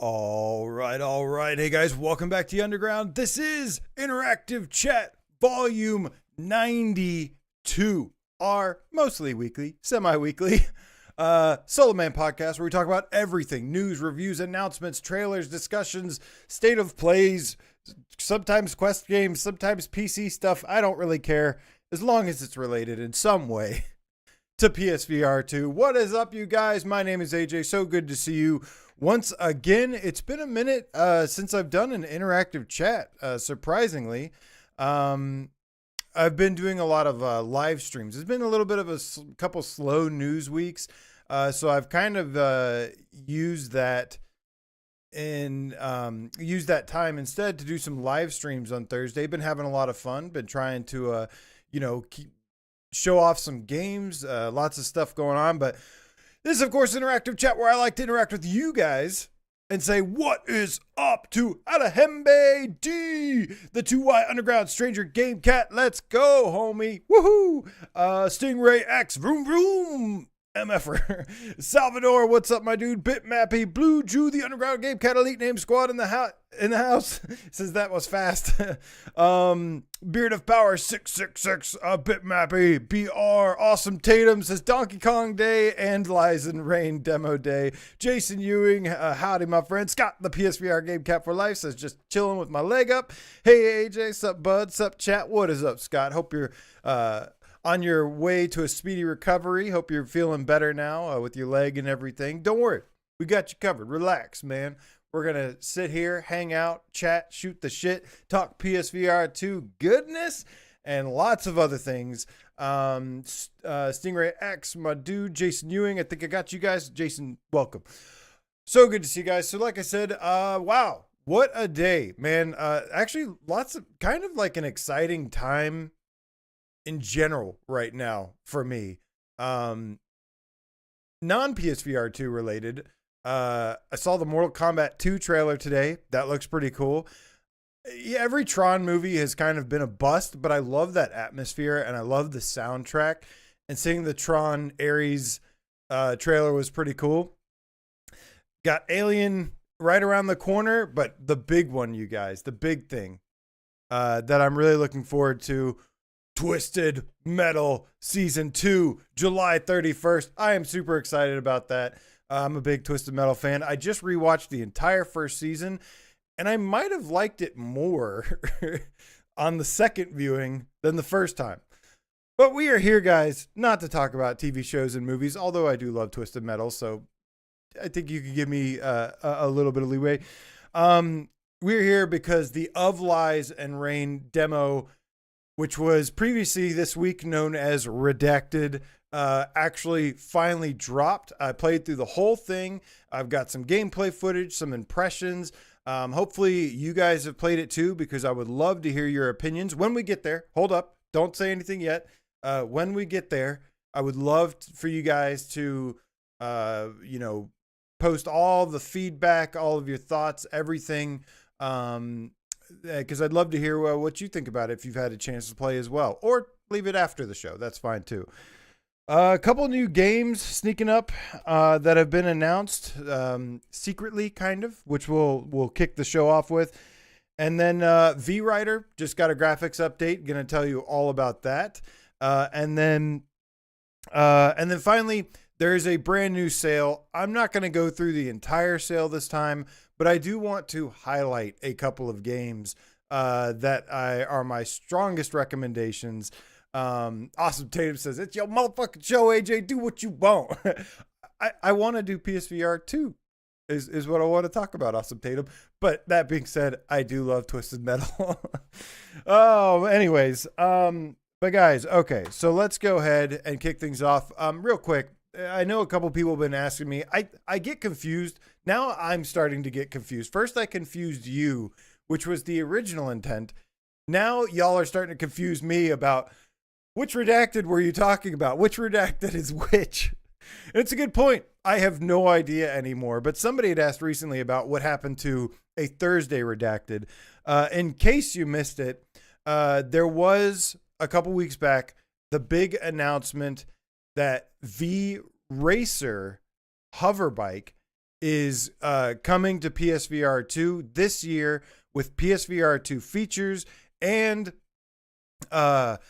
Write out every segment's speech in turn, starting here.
All right. Hey guys, welcome back to the Underground. This is Interactive Chat Volume 92, our mostly weekly, semi-weekly Solo Man podcast where we talk about everything: news, reviews, announcements, trailers, discussions, state of plays, sometimes quest games, sometimes PC stuff. I don't really care as long as it's related in some way to PSVR2. What is up, you guys? My name is AJ. So good to see you once again. It's been a minute since I've done an interactive chat, surprisingly. I've been doing a lot of live streams. It's been a little bit of a couple slow news weeks, so I've kind of used that time instead to do some live streams on Thursday. Been having a lot of fun. Been trying to show off some games, lots of stuff going on. But this is, of course, interactive chat where I like to interact with you guys and say, what is up to Alahembe D, the 2Y Underground Stranger Game Cat? Let's go, homie. Woohoo. Stingray X, vroom, vroom. MFer. Salvador, what's up, my dude? Bitmappy, Blue Jew, the Underground Game Cat Elite Name Squad in the house. Says that was fast. Beard of Power 666, Bitmappy, BR, Awesome Tatum says Donkey Kong Day and Lies and Rain Demo Day. Jason Ewing, howdy, my friend. Scott, the PSVR Game Cat for Life, says just chilling with my leg up. Hey, AJ, sup, bud? Sup, chat? What is up, Scott? Hope you're on your way to a speedy recovery. Hope you're feeling better now with your leg and everything. Don't worry. We got you covered. Relax, man. We're going to sit here, hang out, chat, shoot the shit, talk PSVR2 goodness, and lots of other things. Stingray X, my dude, Jason Ewing. I think I got you guys. Jason, welcome. So good to see you guys. So like I said, wow, what a day, man. Actually, lots of kind of like an exciting time in general right now for me. Non-PSVR2 related. I saw the Mortal Kombat 2 trailer today. That looks pretty cool. Yeah, every Tron movie has kind of been a bust, but I love that atmosphere and I love the soundtrack. And seeing the Tron Ares trailer was pretty cool. Got Alien right around the corner, but the big one, you guys, the big thing that I'm really looking forward to, Twisted Metal Season 2, July 31st. I am super excited about that. I'm a big Twisted Metal fan. I just rewatched the entire first season, and I might have liked it more on the second viewing than the first time. But we are here, guys, not to talk about TV shows and movies, although I do love Twisted Metal, so I think you could give me a little bit of leeway. We're here because the Of Lies and Rain demo, which was previously this week known as Redacted, actually finally dropped. I played through the whole thing. I've got some gameplay footage, some impressions. Hopefully you guys have played it too, because I would love to hear your opinions when we get there. Hold up. Don't say anything yet. When we get there, I would love for you guys to, post all the feedback, all of your thoughts, everything. Because I'd love to hear what you think about it if you've had a chance to play as well, or leave it after the show. That's fine too. A couple new games sneaking up that have been announced secretly, kind of, which we'll kick the show off with. And then VRider just got a graphics update. Going to tell you all about that. And then finally, there's a brand new sale. I'm not going to go through the entire sale this time, but I do want to highlight a couple of games that are my strongest recommendations. Awesome Tatum says, it's your motherfucking show, AJ. Do what you want. I want to do PSVR 2 is what I want to talk about, Awesome Tatum. But that being said, I do love Twisted Metal. Anyways. But guys, okay, so let's go ahead and kick things off real quick. I know a couple people have been asking me. I get confused. Now I'm starting to get confused. First, I confused you, which was the original intent. Now y'all are starting to confuse me about which Redacted were you talking about? Which Redacted is which? And it's a good point. I have no idea anymore. But somebody had asked recently about what happened to a Thursday Redacted. In case you missed it, there was a couple weeks back the big announcement that VRider Hoverbike is coming to PSVR2 this year with PSVR2 features and haptics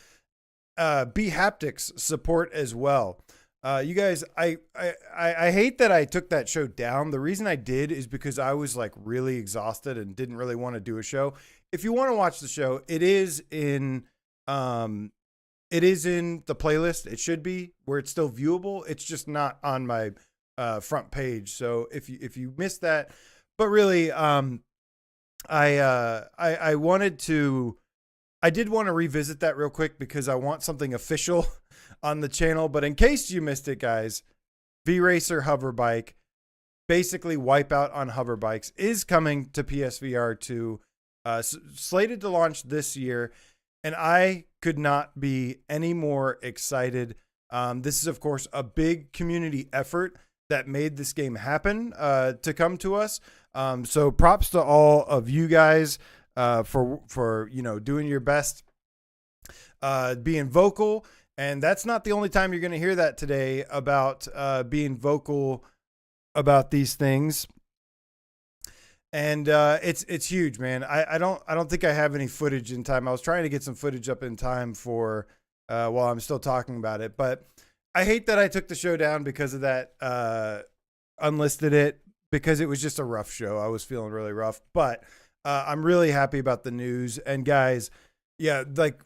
support as well. You guys, I hate that I took that show down. The reason I did is because I was like really exhausted and didn't really want to do a show. If you want to watch the show, it is in the playlist. It should be where it's still viewable. It's just not on my front page. So if you missed that, but really, I did want to revisit that real quick because I want something official on the channel. But in case you missed it, guys, VRacer Hoverbike, basically Wipeout on hover bikes, is coming to PSVR 2, slated to launch this year. And I could not be any more excited. This is, of course, a big community effort that made this game happen to come to us. So props to all of you guys for doing your best, being vocal. And that's not the only time you're going to hear that today about being vocal about these things. And it's huge, man. I don't think I have any footage in time. I was trying to get some footage up in time for while I'm still talking about it, but I hate that I took the show down because of that. Unlisted it because it was just a rough show. I was feeling really rough, but I'm really happy about the news. And guys, yeah, like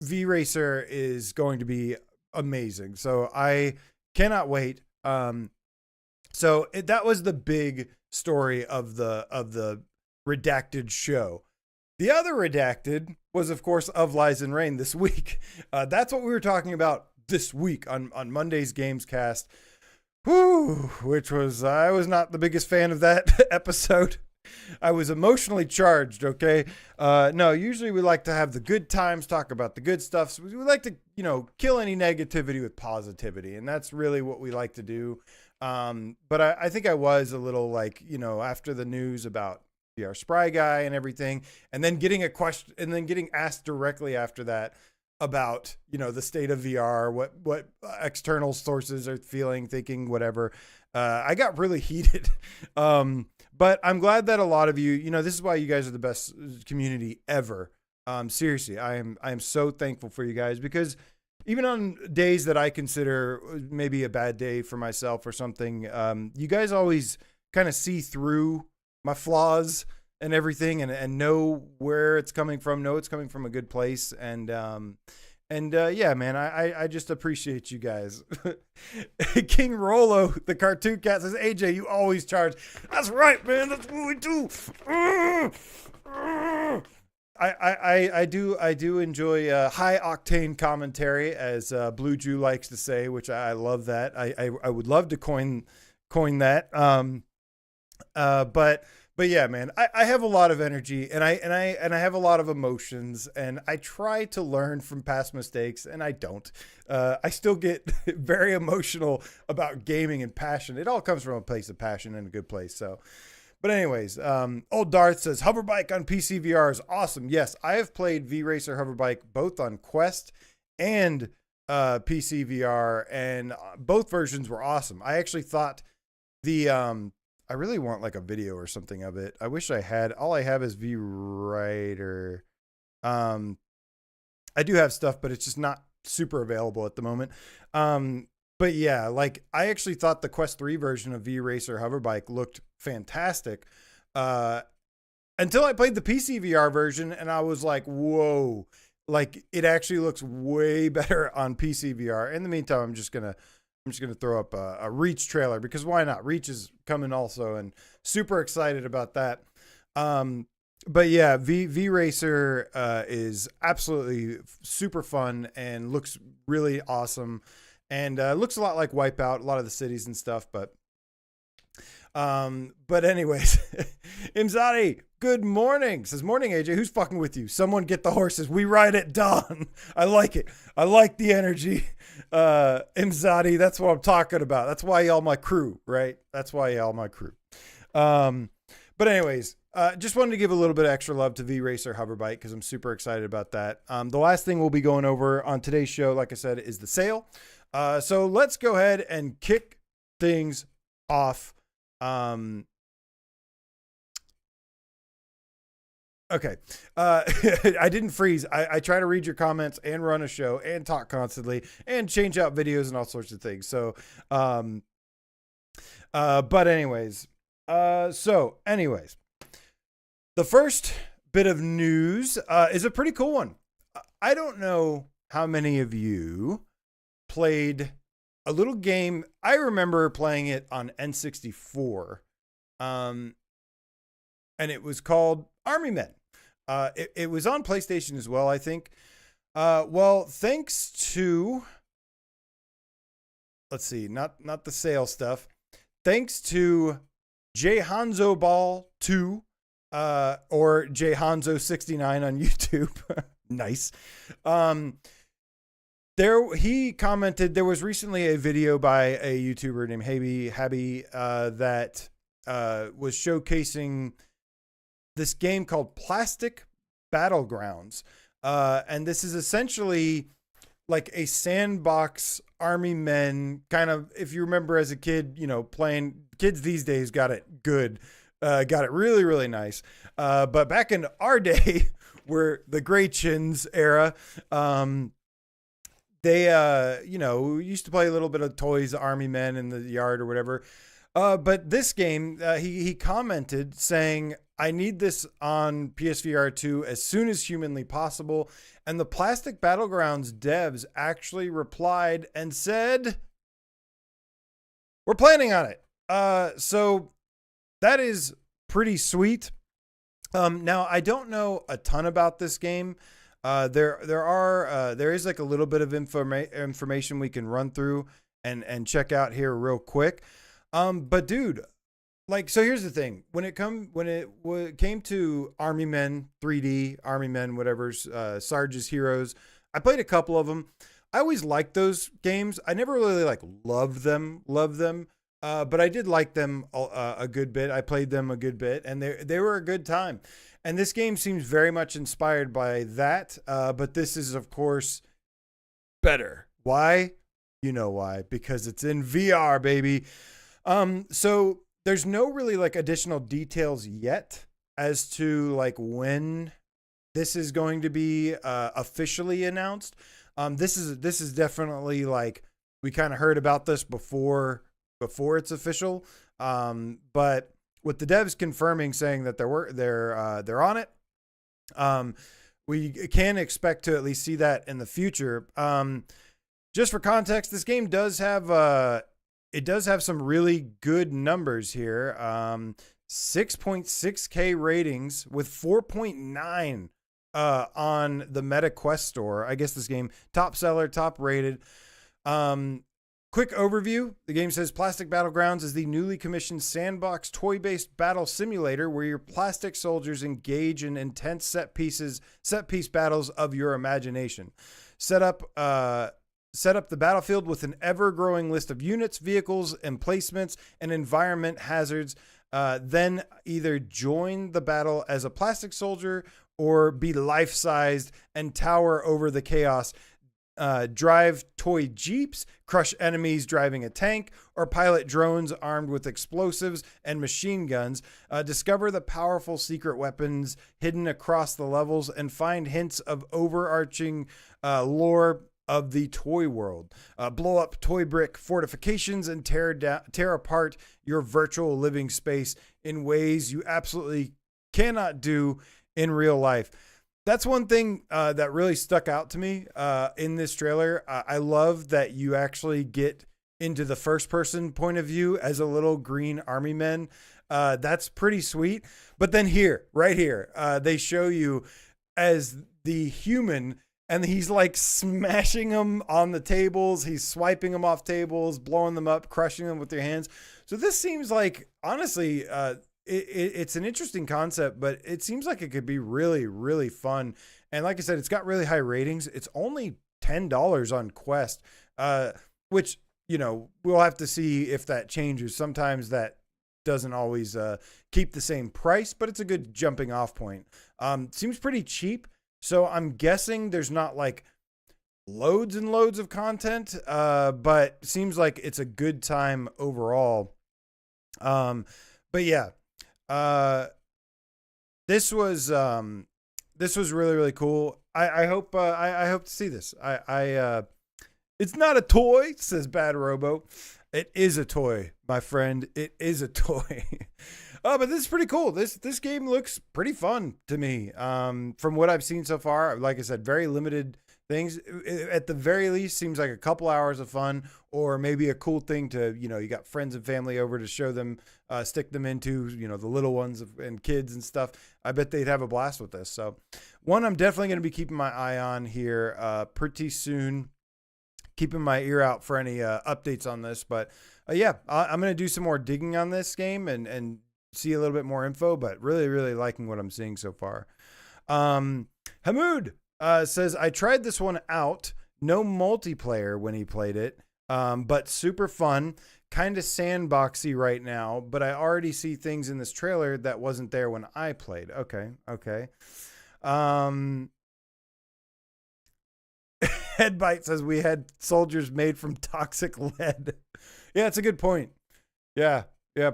VRacer is going to be amazing. So I cannot wait. So that was the big story of the Redacted show. The other Redacted was, of course, Of Lies and Rain this week. That's what we were talking about this week on Monday's Gamescast. Which was, I was not the biggest fan of that episode. I was emotionally charged, okay? No, usually we like to have the good times, talk about the good stuff. So we like to, kill any negativity with positivity. And that's really what we like to do. But I think I was a little like, after the news about VR Spry Guy and everything, and then getting a question and then getting asked directly after that about, the state of VR, what external sources are feeling, thinking, whatever. I got really heated. But I'm glad that a lot of you, this is why you guys are the best community ever. Seriously, I am so thankful for you guys, because even on days that I consider maybe a bad day for myself or something, you guys always kind of see through my flaws and everything, and know where it's coming from, know it's coming from a good place. And yeah, man, I just appreciate you guys. King Rolo, the cartoon cat, says, AJ, you always charge. That's right, man. That's what we do. I do enjoy high octane commentary, as Blue Jew likes to say, which I love that. I would love to coin that. But yeah, man, I have a lot of energy, and I have a lot of emotions, and I try to learn from past mistakes, and I don't. I still get very emotional about gaming and passion. It all comes from a place of passion and a good place. So, but anyways, Old Darth says hoverbike on PC VR is awesome. Yes, I have played VRacer hoverbike both on Quest and PC VR, and both versions were awesome. I actually thought I really want like a video or something of it. I wish I had. All I have is VRider. I do have stuff, but it's just not super available at the moment. But yeah, like I actually thought the Quest 3 version of VRacer Hoverbike looked fantastic. Until I played the PC VR version, and I was like, whoa, like it actually looks way better on PC VR. In the meantime, I'm just gonna throw up a Reach trailer, because why not? Reach is coming also, and super excited about that. But yeah, VRacer is absolutely super fun and looks really awesome, and looks a lot like Wipeout, a lot of the cities and stuff. But anyways, Imzadi, good morning. Says, morning, AJ. Who's fucking with you? Someone get the horses. We ride at dawn. I like it. I like the energy. Imzadi, that's what I'm talking about. That's why y'all my crew, right? That's why y'all my crew. But anyways, just wanted to give a little bit of extra love to VRacer Hoverbike, because I'm super excited about that. The last thing we'll be going over on today's show, like I said, is the sale. So let's go ahead and kick things off Okay. I didn't freeze. I try to read your comments and run a show and talk constantly and change out videos and all sorts of things. So, but anyways, the first bit of news is a pretty cool one. I don't know how many of you played a little game. I remember playing it on N64, and it was called Army Men. It was on PlayStation as well, I think. Well, thanks to, let's see, not the sale stuff. Thanks to J Hanzo Ball 2, or J Hanzo 69 on YouTube. Nice. He commented there was recently a video by a YouTuber named Habby that was showcasing this game called Plastic Battlegrounds. And this is essentially like a sandbox Army Men kind of, if you remember as a kid, playing. Kids these days got it good. Got it really, really nice. But back in our day, where the Gray Chins era, they, used to play a little bit of toys, Army Men in the yard or whatever. But this game, he commented saying, I need this on PSVR2 as soon as humanly possible. And the Plastic Battlegrounds devs actually replied and said, we're planning on it. So that is pretty sweet. Now, I don't know a ton about this game. There is like a little bit of information we can run through and check out here real quick. But dude, so here's the thing. When it came to Army Men 3D, Army Men, whatever's, Sarge's Heroes, I played a couple of them. I always liked those games. I never really loved them. But I did like them a good bit. I played them a good bit, and they were a good time. And this game seems very much inspired by that. But this is, of course, better. Why? You know why? Because it's in VR, baby. So there's no really additional details yet as to when this is going to be officially announced. This is definitely we kind of heard about this before it's official. But with the devs confirming, saying that they're on it, we can expect to at least see that in the future. Just for context, this game does have some really good numbers here. 6.6K ratings with 4.9 on the Meta Quest store. I guess this game top seller, top rated. Quick overview. The game says Plastic Battlegrounds is the newly commissioned sandbox toy-based battle simulator where your plastic soldiers engage in intense set piece battles of your imagination. Set up the battlefield with an ever-growing list of units, vehicles, emplacements, and environment hazards. Then either join the battle as a plastic soldier or be life-sized and tower over the chaos. Drive toy jeeps, crush enemies driving a tank, or pilot drones armed with explosives and machine guns. Discover the powerful secret weapons hidden across the levels and find hints of overarching lore of the toy world. Blow up toy brick fortifications and tear apart your virtual living space in ways you absolutely cannot do in real life. That's one thing that really stuck out to me in this trailer. I love that you actually get into the first person point of view as a little green army men. That's pretty sweet. But then right here, they show you as the human, and he's smashing them on the tables. He's swiping them off tables, blowing them up, crushing them with your hands. So this seems honestly, it's an interesting concept, but it seems like it could be really, really fun. And like I said, it's got really high ratings. It's only $10 on Quest, which, we'll have to see if that changes. Sometimes that doesn't always keep the same price, but it's a good jumping off point. Seems pretty cheap. So I'm guessing there's not loads and loads of content, but seems like it's a good time overall. Um, but yeah, uh, this was really really cool. I hope I hope to see this. It's not a toy, says Bad Robo. It is a toy, my friend. It is a toy. Oh, but this is pretty cool. This game looks pretty fun to me. From what I've seen so far, like I said, very limited things. At the very least, seems like a couple hours of fun, or maybe a cool thing to, you got friends and family over to show them, stick them into, the little ones and kids and stuff. I bet they'd have a blast with this. So, one I'm definitely going to be keeping my eye on here pretty soon. Keeping my ear out for any updates on this, but yeah, I'm going to do some more digging on this game and see a little bit more info, but really, really liking what I'm seeing so far. Hamoud says, I tried this one out. No multiplayer when he played it, but super fun. Kind of sandboxy right now, but I already see things in this trailer that wasn't there when I played. Okay. Headbite says we had soldiers made from toxic lead. Yeah, it's a good point. Yeah.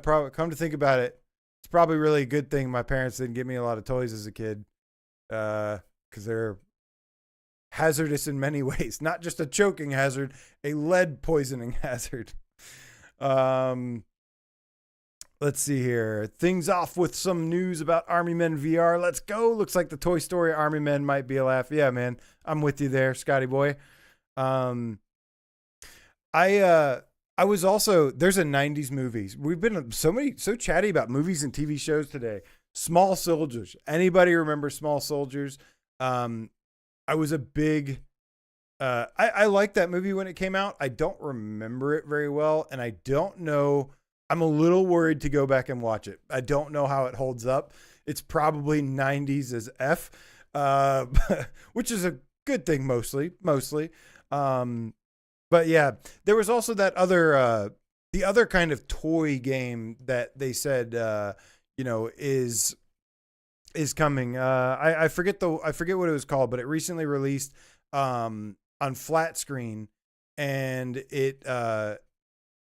Probably. Come to think about it, it's probably really a good thing my parents didn't give me a lot of toys as a kid, because they're hazardous in many ways. Not just a choking hazard, a lead poisoning hazard. Let's see here. Things off with some news about Army Men VR. Let's go. Looks like the Toy Story Army Men might be a laugh. Yeah, man. I'm with you there, Scotty boy. I was also, there's a 90s movies. We've been so chatty about movies and TV shows today. Small Soldiers. Anybody remember Small Soldiers? I was a big, I liked that movie when it came out. I don't remember it very well. And I don't know, I'm a little worried to go back and watch it. I don't know how it holds up. It's probably 90s as F, which is a good thing mostly. But yeah, there was also that other, the other kind of toy game that they said, is coming. I forget what it was called, but it recently released on flat screen, and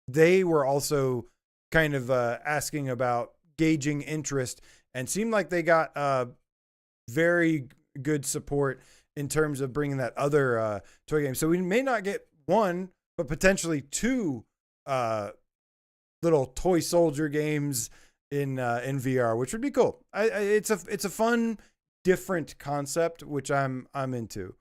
they were also kind of asking about gauging interest, and seemed like they got very good support in terms of bringing that other toy game. So we may not get one, but potentially two little toy soldier games in VR, which would be cool. It's a fun, different concept, which I'm into.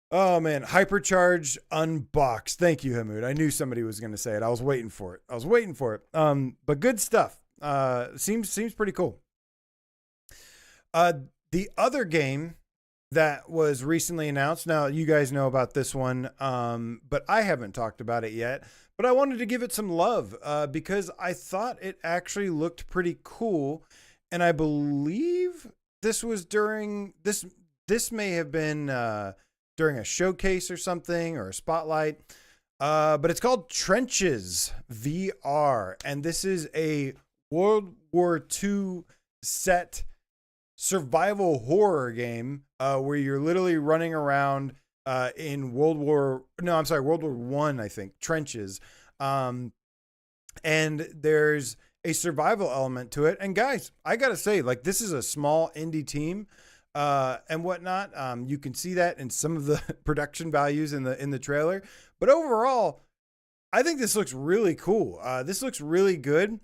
Oh man, Hypercharge Unboxed. Thank you, Hamoud. I knew somebody was going to say it. I was waiting for it. But good stuff. Seems pretty cool. The other game that was recently announced. Now you guys know about this one, but I haven't talked about it yet. But I wanted to give it some love because I thought it actually looked pretty cool, and I believe this was during this. This may have been during a showcase or something, or a spotlight. But it's called Trenches VR, and this is a World War II set survival horror game where you're literally running around in World War I, I think, trenches. And there's a survival element to it. And guys, I gotta say, like, this is a small indie team and whatnot. You can see that in some of the production values in the trailer. But overall, I think this looks really cool. This looks really good.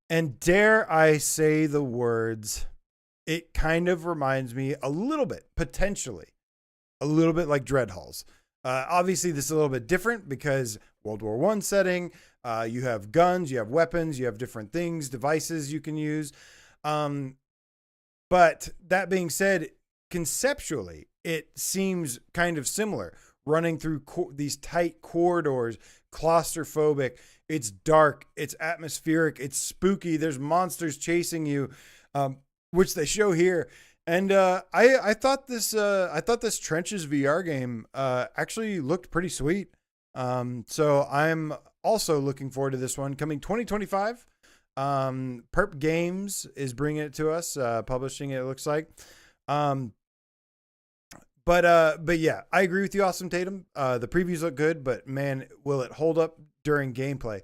And dare I say the words, it kind of reminds me a little bit, potentially, a little bit like Dread Halls. Obviously, this is a little bit different because World War I setting, you have guns, you have weapons, you have different things, devices you can use. But that being said, conceptually, it seems kind of similar. Running through these tight corridors, claustrophobic. It's dark, it's atmospheric, it's spooky. There's monsters chasing you, which they show here. And I thought this Trenches VR game actually looked pretty sweet. So I'm also looking forward to this one coming 2025. Perp Games is bringing it to us, publishing it looks like. But yeah, I agree with you, Awesome Tatum. The previews look good, but man, will it hold up during gameplay?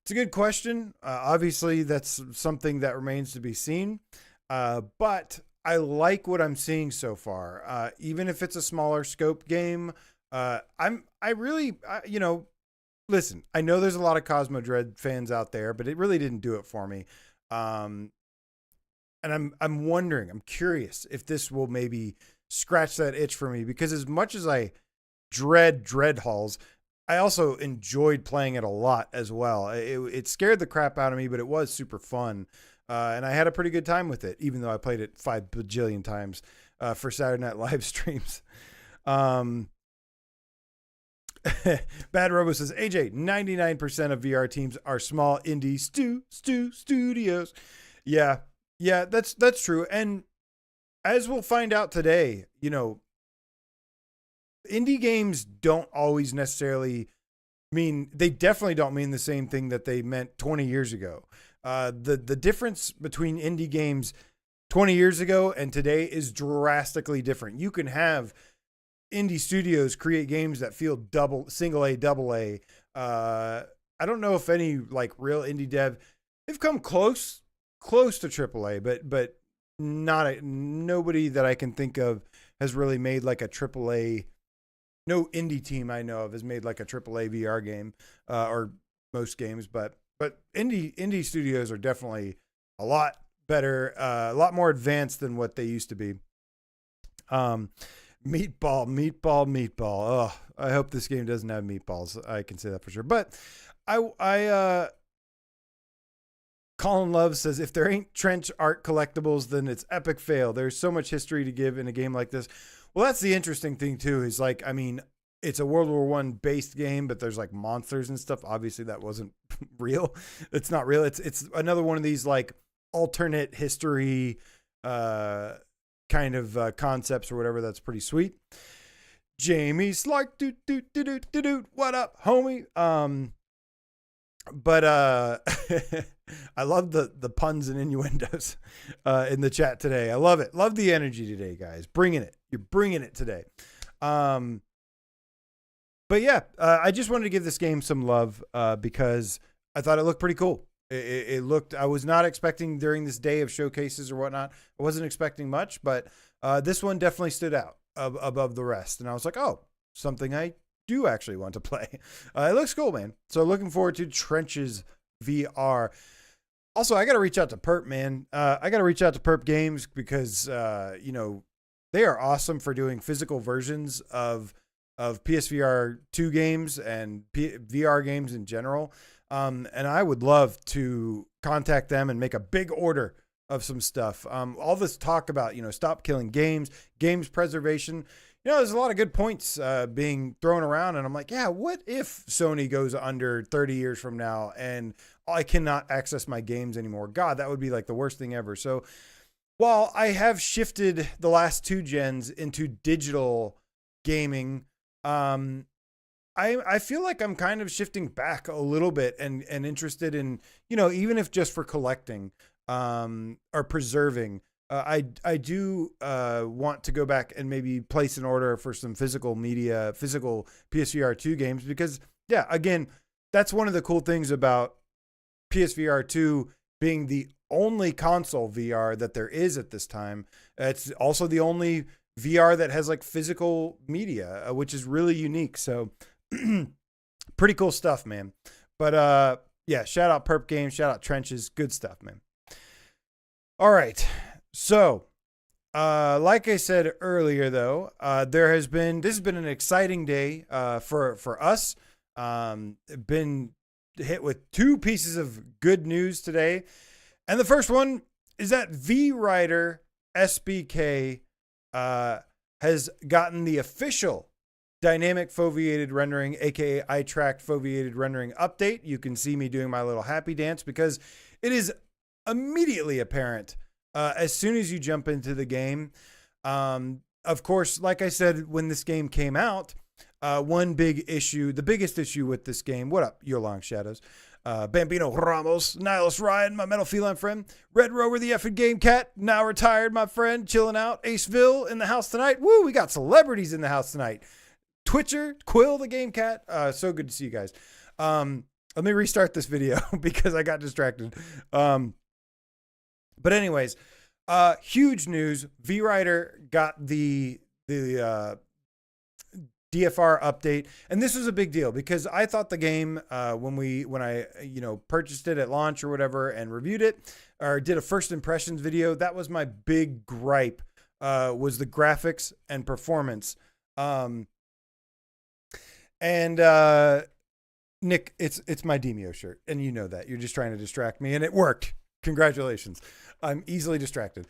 It's a good question. Obviously, that's something that remains to be seen. But I like what I'm seeing so far. Even if it's a smaller scope game, listen, I know there's a lot of Cosmo Dread fans out there, but it really didn't do it for me. And I'm wondering, I'm curious if this will maybe scratch that itch for me, because as much as I dread halls, I also enjoyed playing it a lot as well. It scared the crap out of me, but it was super fun. And I had a pretty good time with it, even though I played it 5 bajillion times for Saturday Night Live streams. Bad Robo says, AJ, 99% of VR teams are small indie studios. Yeah, that's true. And as we'll find out today, indie games don't always necessarily mean, they definitely don't mean the same thing that they meant 20 years ago. The difference between indie games 20 years ago and today is drastically different. You can have indie studios create games that feel single A, double A. I don't know if any like real indie dev, they've come close to triple A, but nobody that I can think of has really made like a triple A. No indie team I know of has made like a triple A VR game, or most games, but indie studios are definitely a lot better, a lot more advanced than what they used to be. Meatball. Oh, I hope this game doesn't have meatballs. I can say that for sure. But Colin Love says, if there ain't trench art collectibles, then it's epic fail. There's so much history to give in a game like this. Well, that's the interesting thing too, is like, I mean, it's a World War I based game, but there's like monsters and stuff. Obviously that wasn't real. It's not real. It's another one of these like alternate history, kind of concepts or whatever. That's pretty sweet. Jamie's like, what up, homie? But I love the puns and innuendos in the chat today. I love it. Love the energy today, guys. Bringing it. You're bringing it today. But yeah, I just wanted to give this game some love because I thought it looked pretty cool. It looked, I was not expecting during this day of showcases or whatnot, I wasn't expecting much, but this one definitely stood out above the rest. And I was like, oh, something I do actually want to play. It looks cool, man. So looking forward to Trenches VR. Also, I got to reach out to Perp, man. I got to reach out to Perp Games because, they are awesome for doing physical versions of PSVR2 games and VR games in general. And I would love to contact them and make a big order of some stuff. All this talk about, stop killing games preservation. There's a lot of good points being thrown around. And I'm like, yeah, what if Sony goes under 30 years from now and I cannot access my games anymore? God, that would be like the worst thing ever. So while I have shifted the last 2 gens into digital gaming, I feel like I'm kind of shifting back a little bit and interested in, even if just for collecting, or preserving, I do, want to go back and maybe place an order for some physical PSVR2 games, because yeah, again, that's one of the cool things about PSVR2 being the only console VR that there is at this time. It's also the only VR that has like physical media, which is really unique. So pretty cool stuff, man. But yeah, shout out Perp Games, shout out Trenches, good stuff, man. All right. So like I said earlier, though, this has been an exciting day for us. Been hit with 2 pieces of good news today. And the first one is that VRider SBK has gotten the official dynamic foveated rendering, aka eye tracked foveated rendering update. You can see me doing my little happy dance because it is immediately apparent as soon as you jump into the game. Of course, like I said, when this game came out, one big issue, the biggest issue with this game, what up, your long shadows? Bambino Ramos, Nihilus Ryan, my metal feline friend, Red Rover, the effing game cat, now retired, my friend, chilling out, Aceville in the house tonight. Woo, we got celebrities in the house tonight. Twitcher, Quill, the game cat. So good to see you guys. Let me restart this video because I got distracted. But anyways, huge news. VRider got the DFR update, and this was a big deal because I thought the game when I purchased it at launch or whatever and reviewed it or did a first impressions video, that was my big gripe, was the graphics and performance. Nick, it's my Demio shirt, and you know that. You're just trying to distract me, and it worked. Congratulations. I'm easily distracted.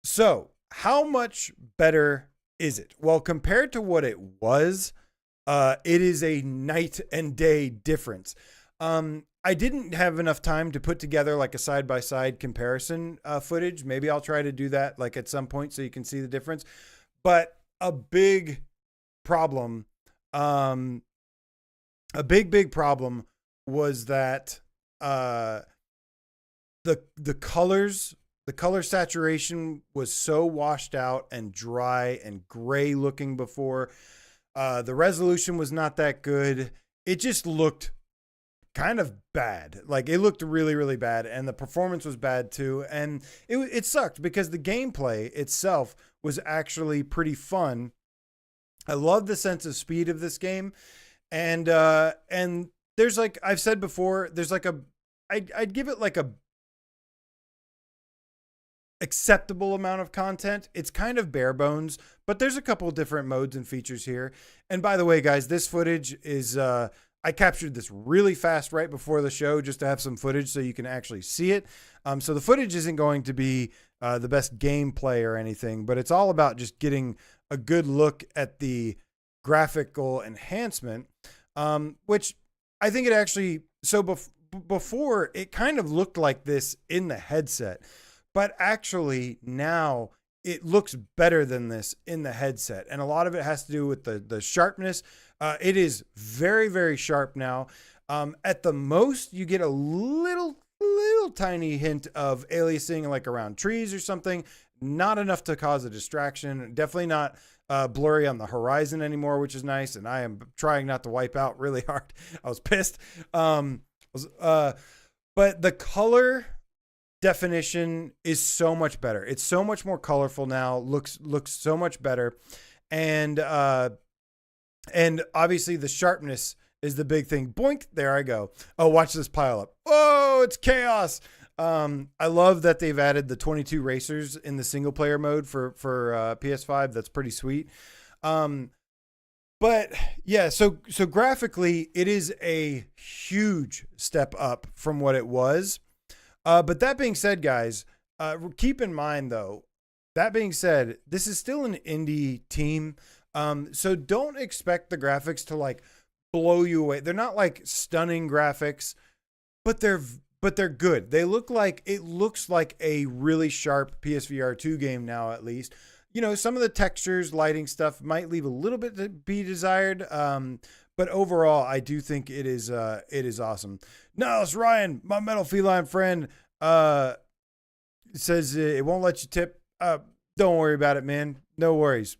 So how much better is it? Well, compared to what it was, it is a night and day difference. I didn't have enough time to put together like a side-by-side comparison footage. Maybe I'll try to do that like at some point so you can see the difference. But a big problem, a big problem was that the colors, the color saturation was so washed out and dry and gray looking before. The resolution was not that good. It just looked kind of bad. Like it looked really, really bad. And the performance was bad too. And it sucked because the gameplay itself was actually pretty fun. I love the sense of speed of this game. And there's like, I've said before, there's like I'd give it like a acceptable amount of content. It's kind of bare bones, but there's a couple of different modes and features here. And by the way, guys, this footage is, I captured this really fast right before the show just to have some footage so you can actually see it. So the footage isn't going to be the best gameplay or anything, but it's all about just getting a good look at the graphical enhancement, which I think it actually, so before it kind of looked like this in the headset, but actually now it looks better than this in the headset. And a lot of it has to do with the sharpness. It is very, very sharp now. At the most, you get a little tiny hint of aliasing like around trees or something. Not enough to cause a distraction. Definitely not blurry on the horizon anymore, which is nice. And I am trying not to wipe out really hard. I was pissed. But the color definition is so much better. It's so much more colorful now. Looks so much better. And obviously the sharpness is the big thing. Boink, there I go. Oh, watch this pile up. Oh, it's chaos. I love that they've added the 22 racers in the single player mode for PS5. That's pretty sweet. But yeah, so graphically it is a huge step up from what it was. But that being said, guys, keep in mind though, that being said, this is still an indie team. So don't expect the graphics to like blow you away. They're not like stunning graphics, but they're good. They look like, it looks like a really sharp PSVR2 game now, at least. You know, some of the textures, lighting stuff might leave a little bit to be desired. But overall, I do think it is awesome. Now, it's Ryan, my metal feline friend, says it won't let you tip. Don't worry about it, man. No worries.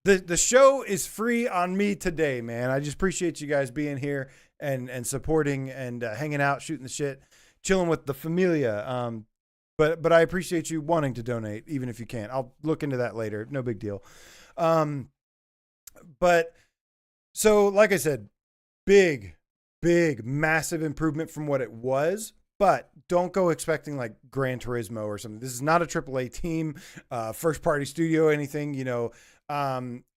The show is free on me today, man. I just appreciate you guys being here and supporting and hanging out, shooting the shit, chilling with the familia. But I appreciate you wanting to donate, even if you can't. I'll look into that later. No big deal. But so, like I said, big, massive improvement from what it was. But don't go expecting like Gran Turismo or something. This is not a AAA team, first party studio, anything, you know.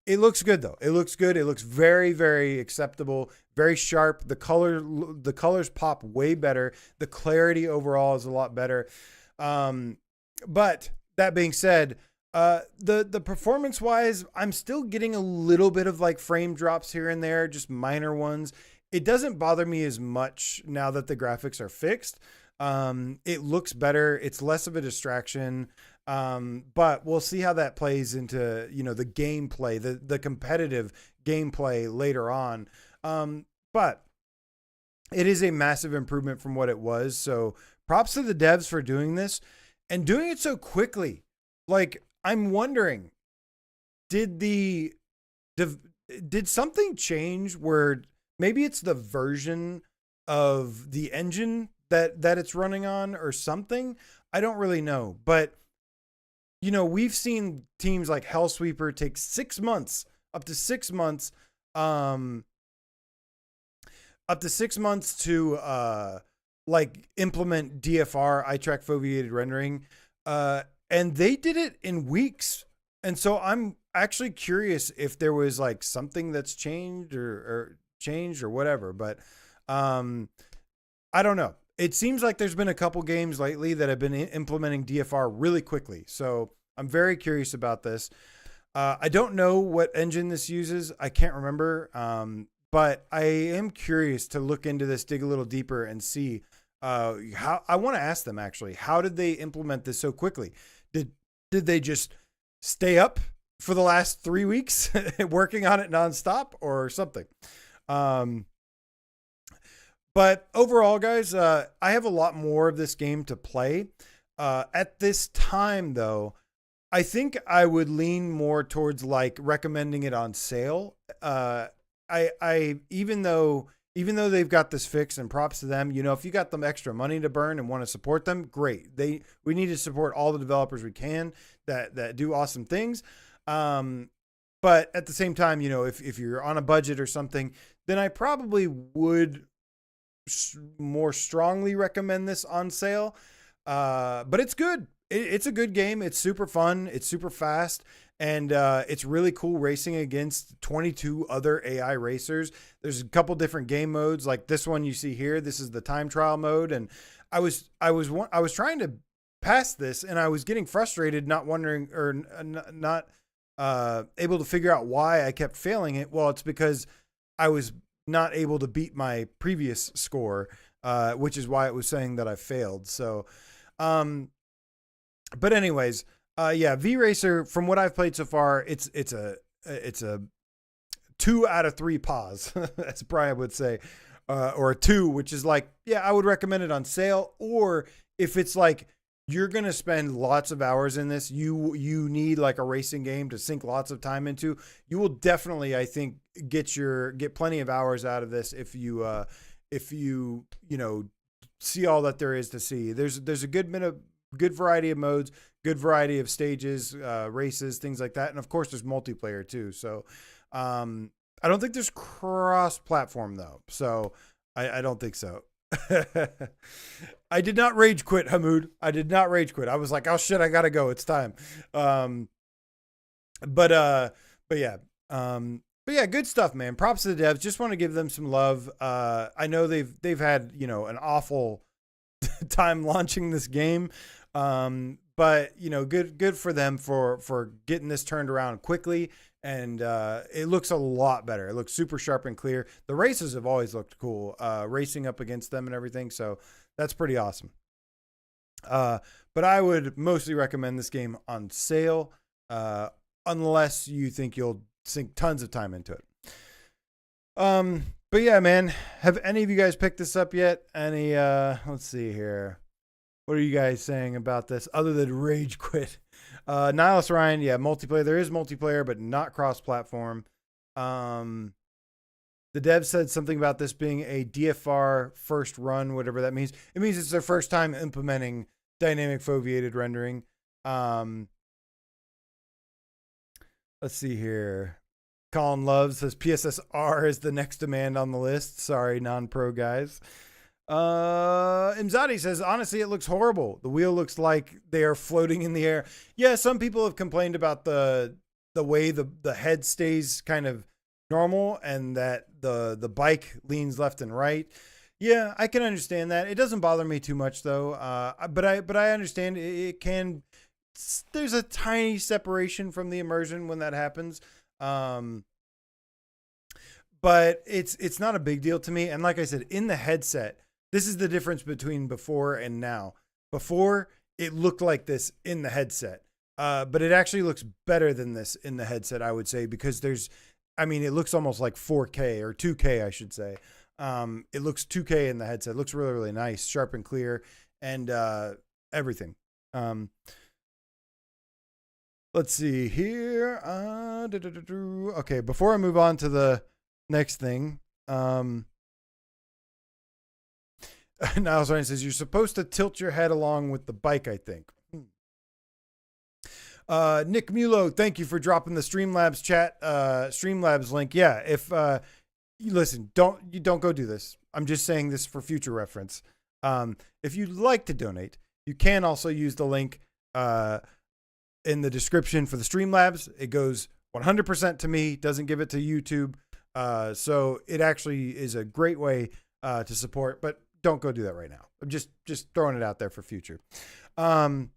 It looks good though. It looks good. It looks very, very acceptable, very sharp. The colors pop way better. The clarity overall is a lot better. But that being said, the performance wise, I'm still getting a little bit of like frame drops here and there, just minor ones. It doesn't bother me as much now that the graphics are fixed. It looks better. It's less of a distraction. But we'll see how that plays into, you know, the gameplay, the competitive gameplay later on. But it is a massive improvement from what it was. So props to the devs for doing this and doing it so quickly. Like, I'm wondering, did something change where maybe it's the version of the engine that it's running on or something. I don't really know, but we've seen teams like Hellsweeper take 6 months, up to 6 months, to like implement DFR, eye track foveated rendering, and they did it in weeks. And so I'm actually curious if there was like something that's changed or whatever, but I don't know. It seems like there's been a couple games lately that have been implementing DFR really quickly. So I'm very curious about this. I don't know what engine this uses. I can't remember. But I am curious to look into this, dig a little deeper, and see how. I want to ask them actually, how did they implement this so quickly? Did they just stay up for the last 3 weeks working on it nonstop or something? But overall, guys, I have a lot more of this game to play. At this time, though, I think I would lean more towards like recommending it on sale. I even though they've got this fixed, and props to them, if you got them extra money to burn and want to support them, great. We need to support all the developers we can that do awesome things. But at the same time, if you're on a budget or something, then I probably would more strongly recommend this on sale. But it's good. It's a good game. It's super fun. It's super fast. And it's really cool racing against 22 other AI racers. There's a couple different game modes, like this one you see here. This is the time trial mode, and I was trying to pass this, and I was getting frustrated, not wondering or not able to figure out why I kept failing it. Well, it's because I was not able to beat my previous score, which is why it was saying that I failed. So, but anyways. Yeah, V-Racer, from what I've played so far, it's a 2 out of 3 paws, as Brian would say, or a 2, which is like, yeah, I would recommend it on sale. Or if it's like you're gonna spend lots of hours in this, you need like a racing game to sink lots of time into, you will definitely, I think, get plenty of hours out of this if you see all that there is to see. There's a good variety of modes, good variety of stages, races, things like that. And of course there's multiplayer too. So, I don't think there's cross-platform though. So I don't think so. I did not rage quit, Hamoud. I did not rage quit. I was like, oh shit, I gotta go. It's time. But yeah. But yeah, good stuff, man. Props to the devs. Just want to give them some love. I know they've had, an awful time launching this game. But good for them for getting this turned around quickly. And, it looks a lot better. It looks super sharp and clear. The races have always looked cool, racing up against them and everything. So that's pretty awesome. But I would mostly recommend this game on sale, unless you think you'll sink tons of time into it. But yeah, man, have any of you guys picked this up yet? Let's see here. What are you guys saying about this other than rage quit? Nihilus Ryan, yeah, multiplayer. There is multiplayer, but not cross-platform. The dev said something about this being a DFR first run, whatever that means. It means it's their first time implementing dynamic foveated rendering. Let's see here. Colin Love says PSSR is the next demand on the list. Sorry, non-pro guys. Imzadi says, honestly, it looks horrible. The wheel looks like they are floating in the air. Yeah, some people have complained about the way the head stays kind of normal and that the bike leans left and right. Yeah, I can understand that. It doesn't bother me too much though. But I understand it can. There's a tiny separation from the immersion when that happens. But it's not a big deal to me. And like I said, in the headset, this is the difference between before and now. Before, it looked like this in the headset. But it actually looks better than this in the headset, I would say, because it looks almost like 4K or 2K, I should say. It looks 2K in the headset. It looks really, really nice, sharp and clear, and everything. Let's see here. Okay, before I move on to the next thing, Niles Ryan says you're supposed to tilt your head along with the bike, I think. Nick Mulo, thank you for dropping the Streamlabs chat, Streamlabs link. Yeah, if you listen, don't go do this. I'm just saying this for future reference. If you'd like to donate, you can also use the link in the description for the Streamlabs. It goes 100% to me, doesn't give it to YouTube. So it actually is a great way to support, but don't go do that right now. I'm just throwing it out there for future. I'm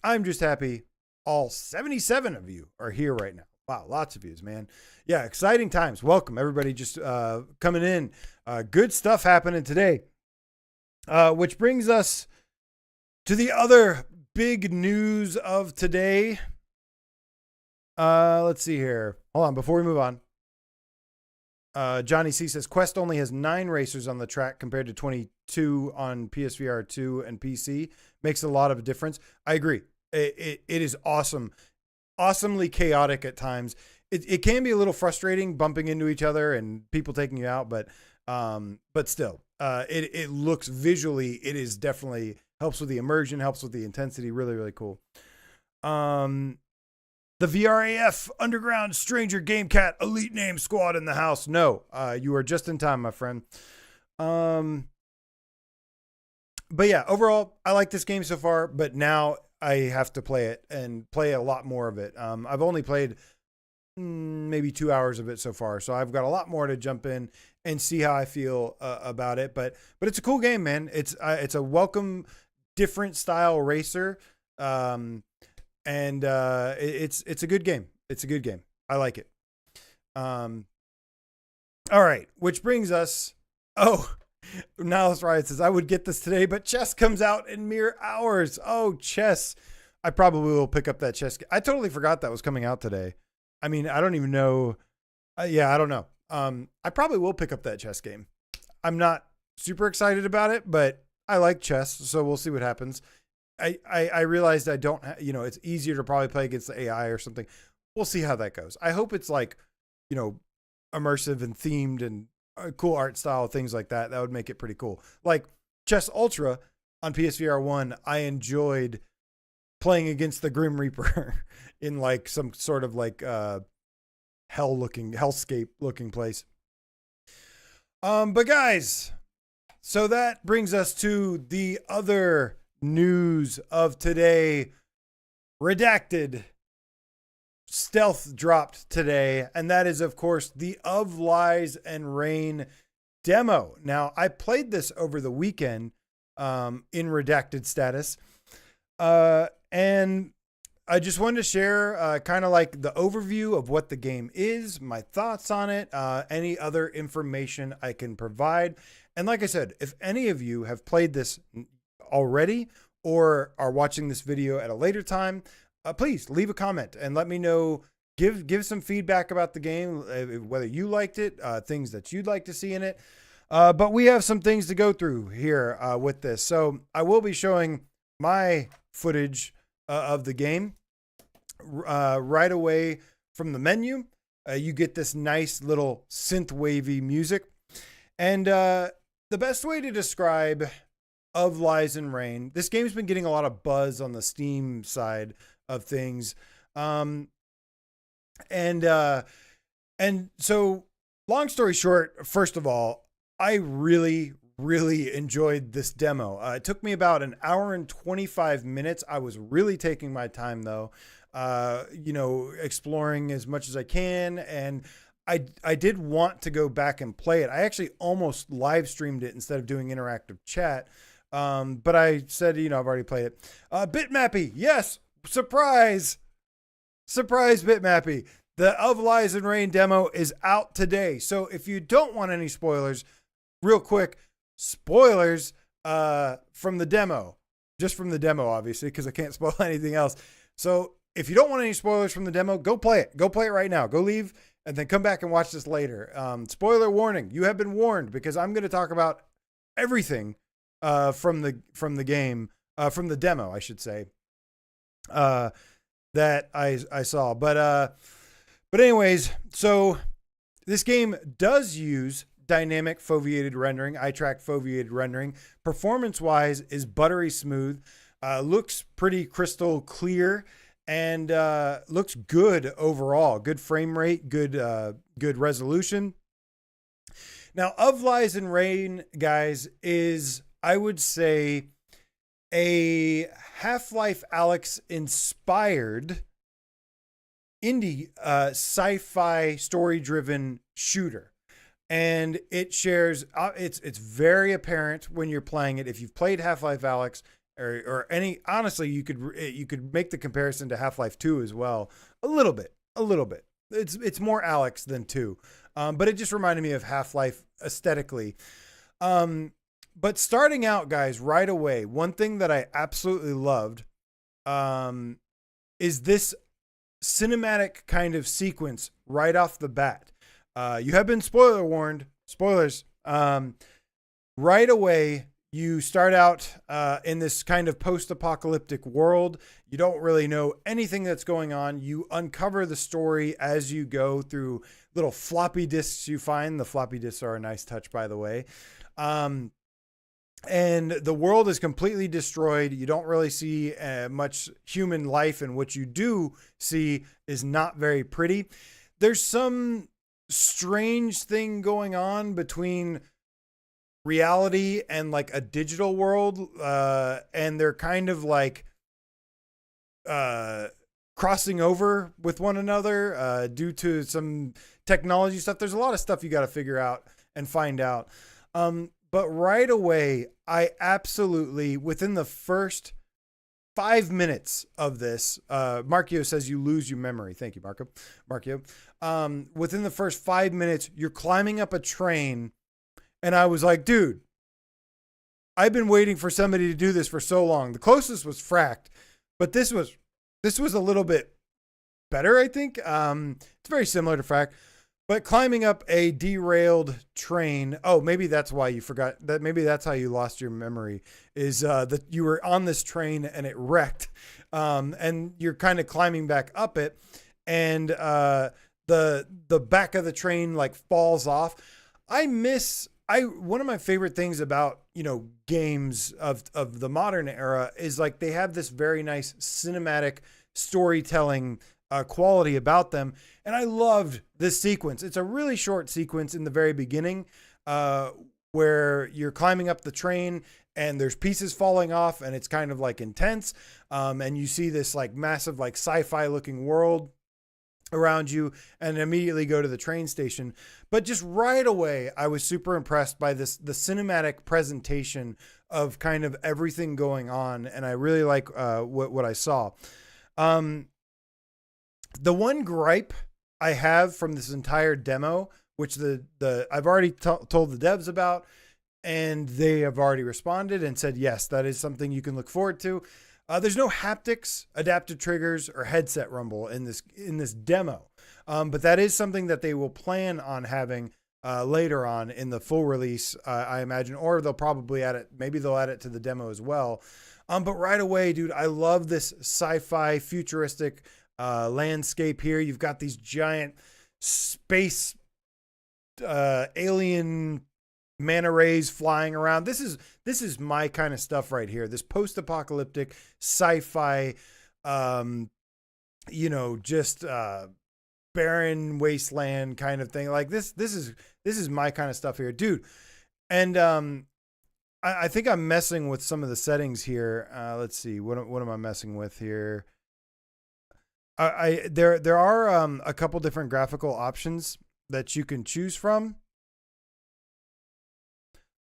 just happy all 77 of you are here right now. Wow, lots of views, man. Yeah, exciting times. Welcome, everybody just coming in. Good stuff happening today. Which brings us to the other big news of today. Let's see here. Hold on, before we move on. Johnny C says Quest only has 9 racers on the track compared to 22 on PSVR2 and PC. Makes a lot of a difference. I agree. It is awesome. Awesomely chaotic at times. It can be a little frustrating bumping into each other and people taking you out, but still, it looks visually, it is definitely helps with the immersion, helps with the intensity. Really, really cool. The VRAF Underground Stranger Game Cat Elite Name Squad in the house. No, you are just in time, my friend. But yeah, overall, I like this game so far, but now I have to play it and play a lot more of it. I've only played maybe 2 hours of it so far, so I've got a lot more to jump in and see how I feel about it. But it's a cool game, man. It's a welcome, different style racer. And it's a good game. It's a good game. I like it. All right, which brings us. Oh, Niles Riot says I would get this today, but chess comes out in mere hours. Oh, chess! I probably will pick up that chess. I totally forgot that was coming out today. I mean, I don't even know. Yeah, I don't know. I probably will pick up that chess game. I'm not super excited about it, but I like chess, so we'll see what happens. I realized I don't, it's easier to probably play against the AI or something. We'll see how that goes. I hope it's like, immersive and themed and cool art style, things like that. That would make it pretty cool. Like Chess Ultra on PSVR1, I enjoyed playing against the Grim Reaper in like some sort of like hellscape looking place. But guys, so that brings us to the other news of today. Redacted stealth dropped today, and that is of course the Of Lies and Rain demo. Now I played this over the weekend in redacted status, and I just wanted to share kind of like the overview of what the game is, my thoughts on it, any other information I can provide. And like I said, if any of you have played this already or are watching this video at a later time, please leave a comment and let me know, give some feedback about the game, whether you liked it, things that you'd like to see in it. But we have some things to go through here with this. So I will be showing my footage of the game right away from the menu. You get this nice little synth wavy music. And the best way to describe Of Lies and Rain, this game's been getting a lot of buzz on the Steam side of things. And so long story short, first of all, I really enjoyed this demo. It took me about an hour and 25 minutes. I was really taking my time though, exploring as much as I can. And I did want to go back and play it. I actually almost live streamed it instead of doing interactive chat. But I said, I've already played it. Bitmappy. Yes. Surprise, Bitmappy. The Of Lies and Rain demo is out today. So if you don't want any spoilers, real quick, spoilers from the demo. Just from the demo, obviously, because I can't spoil anything else. So if you don't want any spoilers from the demo, go play it. Go play it right now. Go leave and then come back and watch this later. Spoiler warning. You have been warned because I'm going to talk about everything from the game, from the demo, I should say. That I saw, but anyways, so this game does use dynamic foveated rendering, eye track foveated rendering. Performance wise is buttery smooth, looks pretty crystal clear, and looks good overall. Good frame rate, good resolution. Now, Of Lies and Rain, guys, is, I would say, a Half-Life Alyx inspired indie sci-fi story-driven shooter. And it shares, it's very apparent when you're playing it. If you've played Half-Life Alyx or any, honestly, you could make the comparison to Half-Life 2 as well. A little bit. It's more Alyx than 2. But it just reminded me of Half-Life aesthetically. But starting out, guys, right away, one thing that I absolutely loved is this cinematic kind of sequence right off the bat. You have been spoiler warned. Spoilers. Right away, you start out in this kind of post-apocalyptic world. You don't really know anything that's going on. You uncover the story as you go through little floppy disks you find. The floppy disks are a nice touch, by the way. And the world is completely destroyed. You don't really see much human life, and what you do see is not very pretty. There's some strange thing going on between reality and like a digital world, and they're kind of like crossing over with one another due to some technology stuff. There's a lot of stuff you got to figure out and find out. But right away, I absolutely, within the first 5 minutes of this, Markio says you lose your memory. Thank you, Markio. Within the first 5 minutes, you're climbing up a train, and I was like, dude, I've been waiting for somebody to do this for so long. The closest was Fracked, but this was a little bit better, I think. It's very similar to Fracked. But climbing up a derailed train. Oh, maybe that's why you forgot that. Maybe that's how you lost your memory, is that you were on this train and it wrecked. And you're kind of climbing back up it, and the back of the train like falls off. One of my favorite things about, games of the modern era is like they have this very nice cinematic storytelling quality about them. And I loved this sequence. It's a really short sequence in the very beginning where you're climbing up the train and there's pieces falling off, and it's kind of like intense. And you see this like massive, like sci-fi looking world around you, and immediately go to the train station. But just right away, I was super impressed by the cinematic presentation of kind of everything going on. And I really like what I saw. The one gripe I have from this entire demo, which I've already told the devs about, and they have already responded and said, yes, that is something you can look forward to. There's no haptics, adaptive triggers, or headset rumble in this demo. But that is something that they will plan on having later on in the full release, I imagine, or they'll probably add it. Maybe they'll add it to the demo as well. But right away, dude, I love this sci-fi futuristic landscape here. You've got these giant space alien manta rays flying around. This is my kind of stuff right here. This post-apocalyptic sci-fi, just barren wasteland kind of thing. Like this is my kind of stuff here, dude. And I think I'm messing with some of the settings here. Let's see, what am I messing with here? There are a couple different graphical options that you can choose from.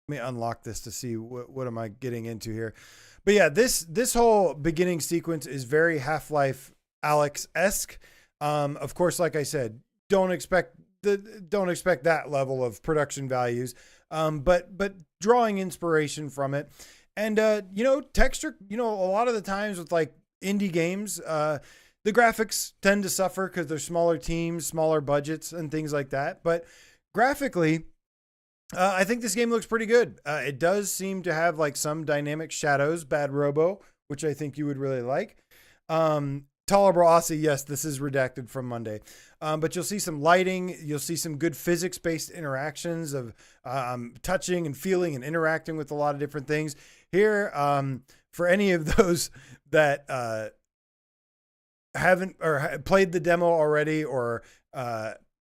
Let me unlock this to see what am I getting into here. But yeah, this whole beginning sequence is very Half-Life Alyx-esque. Of course, like I said, don't expect that level of production values. But drawing inspiration from it. And texture, a lot of the times with like indie games, the graphics tend to suffer because they're smaller teams, smaller budgets, and things like that. But graphically, I think this game looks pretty good. It does seem to have like some dynamic shadows, bad robo, which I think you would really like. Tolerable Aussie, yes, this is redacted from Monday. But you'll see some lighting. You'll see some good physics-based interactions of touching and feeling and interacting with a lot of different things. Here, for any of those that haven't or played the demo already or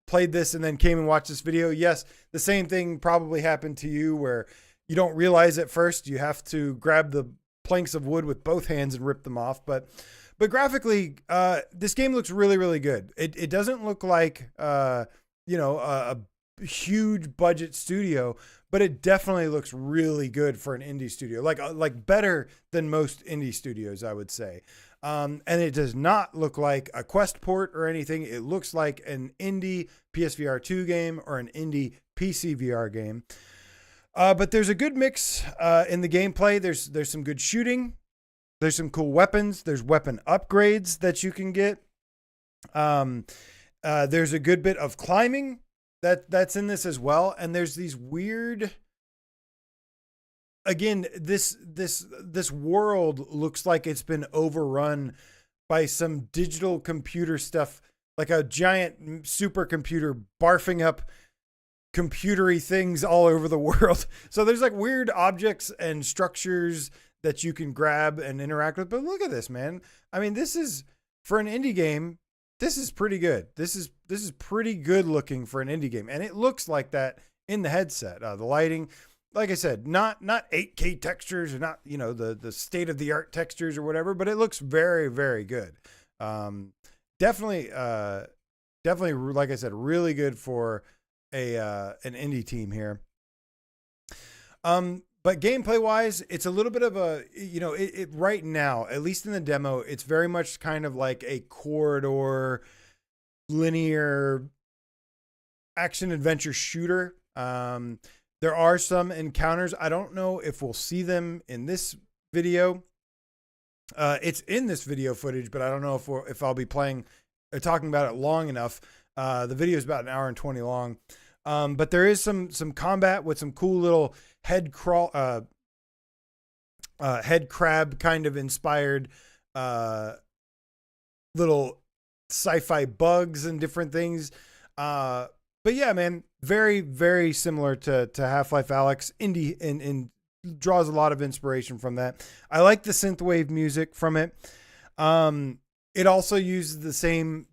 played this and then came and watched this video, yes, the same thing probably happened to you where you don't realize at first you have to grab the planks of wood with both hands and rip them off. But graphically, this game looks really, really good. It doesn't look like, a huge budget studio, but it definitely looks really good for an indie studio, like better than most indie studios, I would say. And it does not look like a Quest port or anything. It looks like an indie PSVR2 game or an indie PC VR game. But there's a good mix in the gameplay. There's some good shooting. There's some cool weapons. There's weapon upgrades that you can get. There's a good bit of climbing that's in this as well. And there's these weird, again, this world looks like it's been overrun by some digital computer stuff, like a giant supercomputer barfing up computery things all over the world. So there's like weird objects and structures that you can grab and interact with. But look at this, man. I mean, this is, for an indie game, this is pretty good. This is pretty good looking for an indie game. And it looks like that in the headset. The lighting, like I said, not 8K textures or not, the state of the art textures or whatever, but it looks very, very good. Definitely, like I said, really good for an indie team here. But gameplay wise, it's a little bit of a, it right now, at least in the demo, it's very much kind of like a corridor, linear action adventure shooter. There are some encounters. I don't know if we'll see them in this video. It's in this video footage, but I don't know if I'll be talking about it long enough. The video is about 1 hour and 20 long. But there is some combat with some cool little head crab kind of inspired little sci-fi bugs and different things. But yeah, man, very, very similar to Half-Life Alyx. Indie and draws a lot of inspiration from that. I like the synthwave music from it. It also uses the same,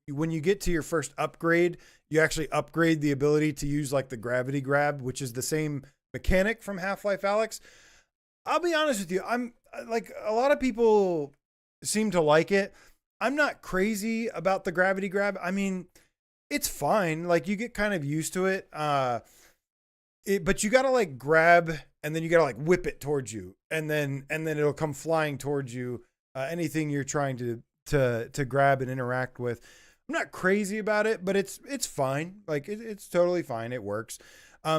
when you get to your first upgrade, you actually upgrade the ability to use like the gravity grab, which is the same mechanic from Half-Life Alyx. I'll be honest with you. I'm like, a lot of people seem to like it. I'm not crazy about the gravity grab. I mean, it's fine. Like, you get kind of used to it. But you got to like grab and then you got to like whip it towards you and then it'll come flying towards you. Anything you're trying to grab and interact with. I'm not crazy about it, but it's fine. Like it's totally fine. It works.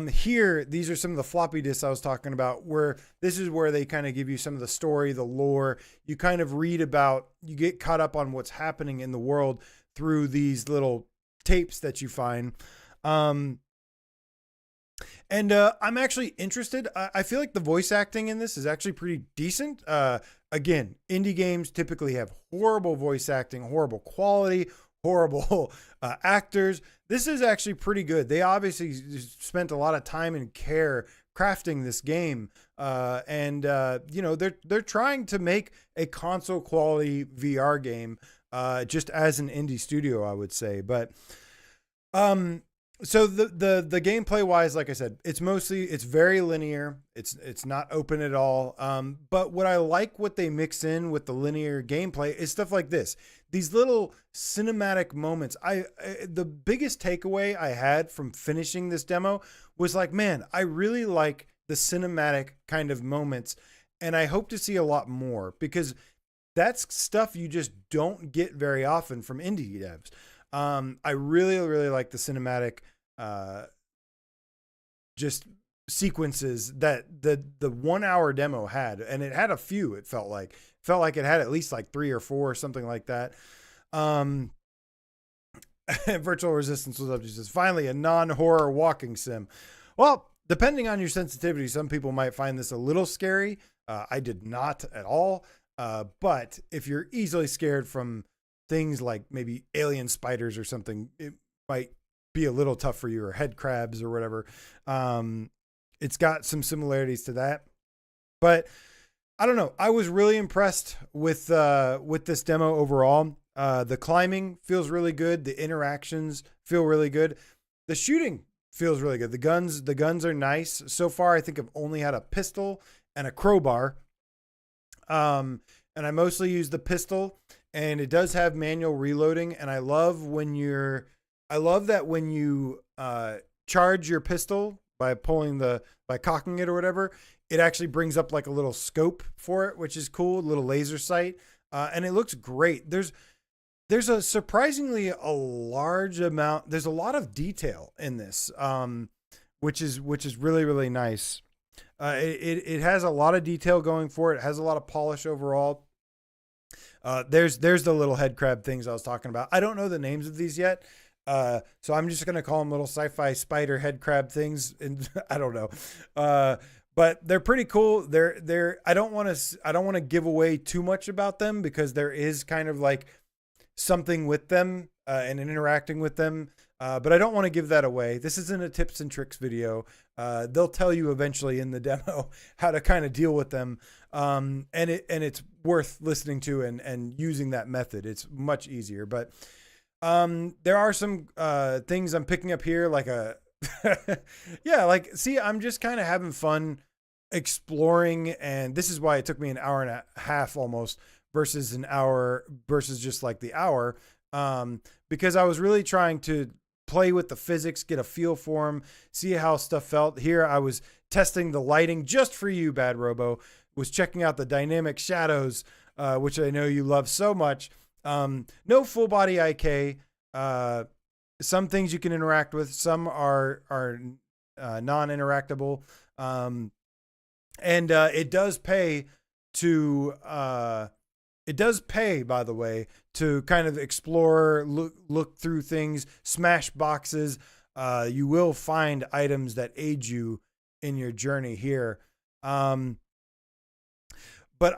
Here, these are some of the floppy disks I was talking about, where this is where they kind of give you some of the story, the lore. You kind of read about, you get caught up on what's happening in the world through these little tapes that you find. And I'm actually interested. I feel like the voice acting in this is actually pretty decent. Again, indie games typically have horrible voice acting, horrible quality, horrible actors. This is actually pretty good. They obviously spent a lot of time and care crafting this game. They're trying to make a console quality VR game, just as an indie studio, I would say. But, so the gameplay wise, like I said, it's very linear. It's not open at all. But what they mix in with the linear gameplay is stuff like this. These little cinematic moments. The biggest takeaway I had from finishing this demo was like, man, I really like the cinematic kind of moments, and I hope to see a lot more, because that's stuff you just don't get very often from indie devs. I really, really like the cinematic, just sequences that the 1 hour demo had, and it had a few. It felt like it had at least like 3 or 4 or something like that. Virtual Resistance was up to says, finally a non-horror walking sim. Well, depending on your sensitivity, some people might find this a little scary. I did not at all. But if you're easily scared from things like maybe alien spiders or something, it might be a little tough for you, or head crabs or whatever. It's got some similarities to that, but I don't know. I was really impressed with this demo overall. The climbing feels really good. The interactions feel really good. The shooting feels really good. The guns are nice. So far, I think I've only had a pistol and a crowbar. And I mostly use the pistol, and it does have manual reloading. And I love that when you charge your pistol by cocking it or whatever, it actually brings up like a little scope for it, which is cool, a little laser sight. And it looks great. There's a surprisingly a large amount. There's a lot of detail in this, which is really, really nice. It has a lot of detail going for it. It has a lot of polish overall. There's the little head crab things I was talking about. I don't know the names of these yet. So I'm just going to call them little sci-fi spider head crab things. And I don't know. But they're pretty cool. I don't want to give away too much about them, because there is kind of like something with them, and interacting with them. But I don't want to give that away. This isn't a tips and tricks video. They'll tell you eventually in the demo how to kind of deal with them. And it's worth listening to and using that method. It's much easier, but there are some things I'm picking up here, like see, I'm just kind of having fun exploring, and this is why it took me an hour and a half almost versus just like the hour, because I was really trying to play with the physics, get a feel for them, see how stuff felt. Here I was testing the lighting just for you, Bad Robo, was checking out the dynamic shadows, which I know you love so much. No full body IK. Some things you can interact with, some are non-interactable. And it does pay, by the way, to kind of explore, look through things, smash boxes. You will find items that aid you in your journey here. But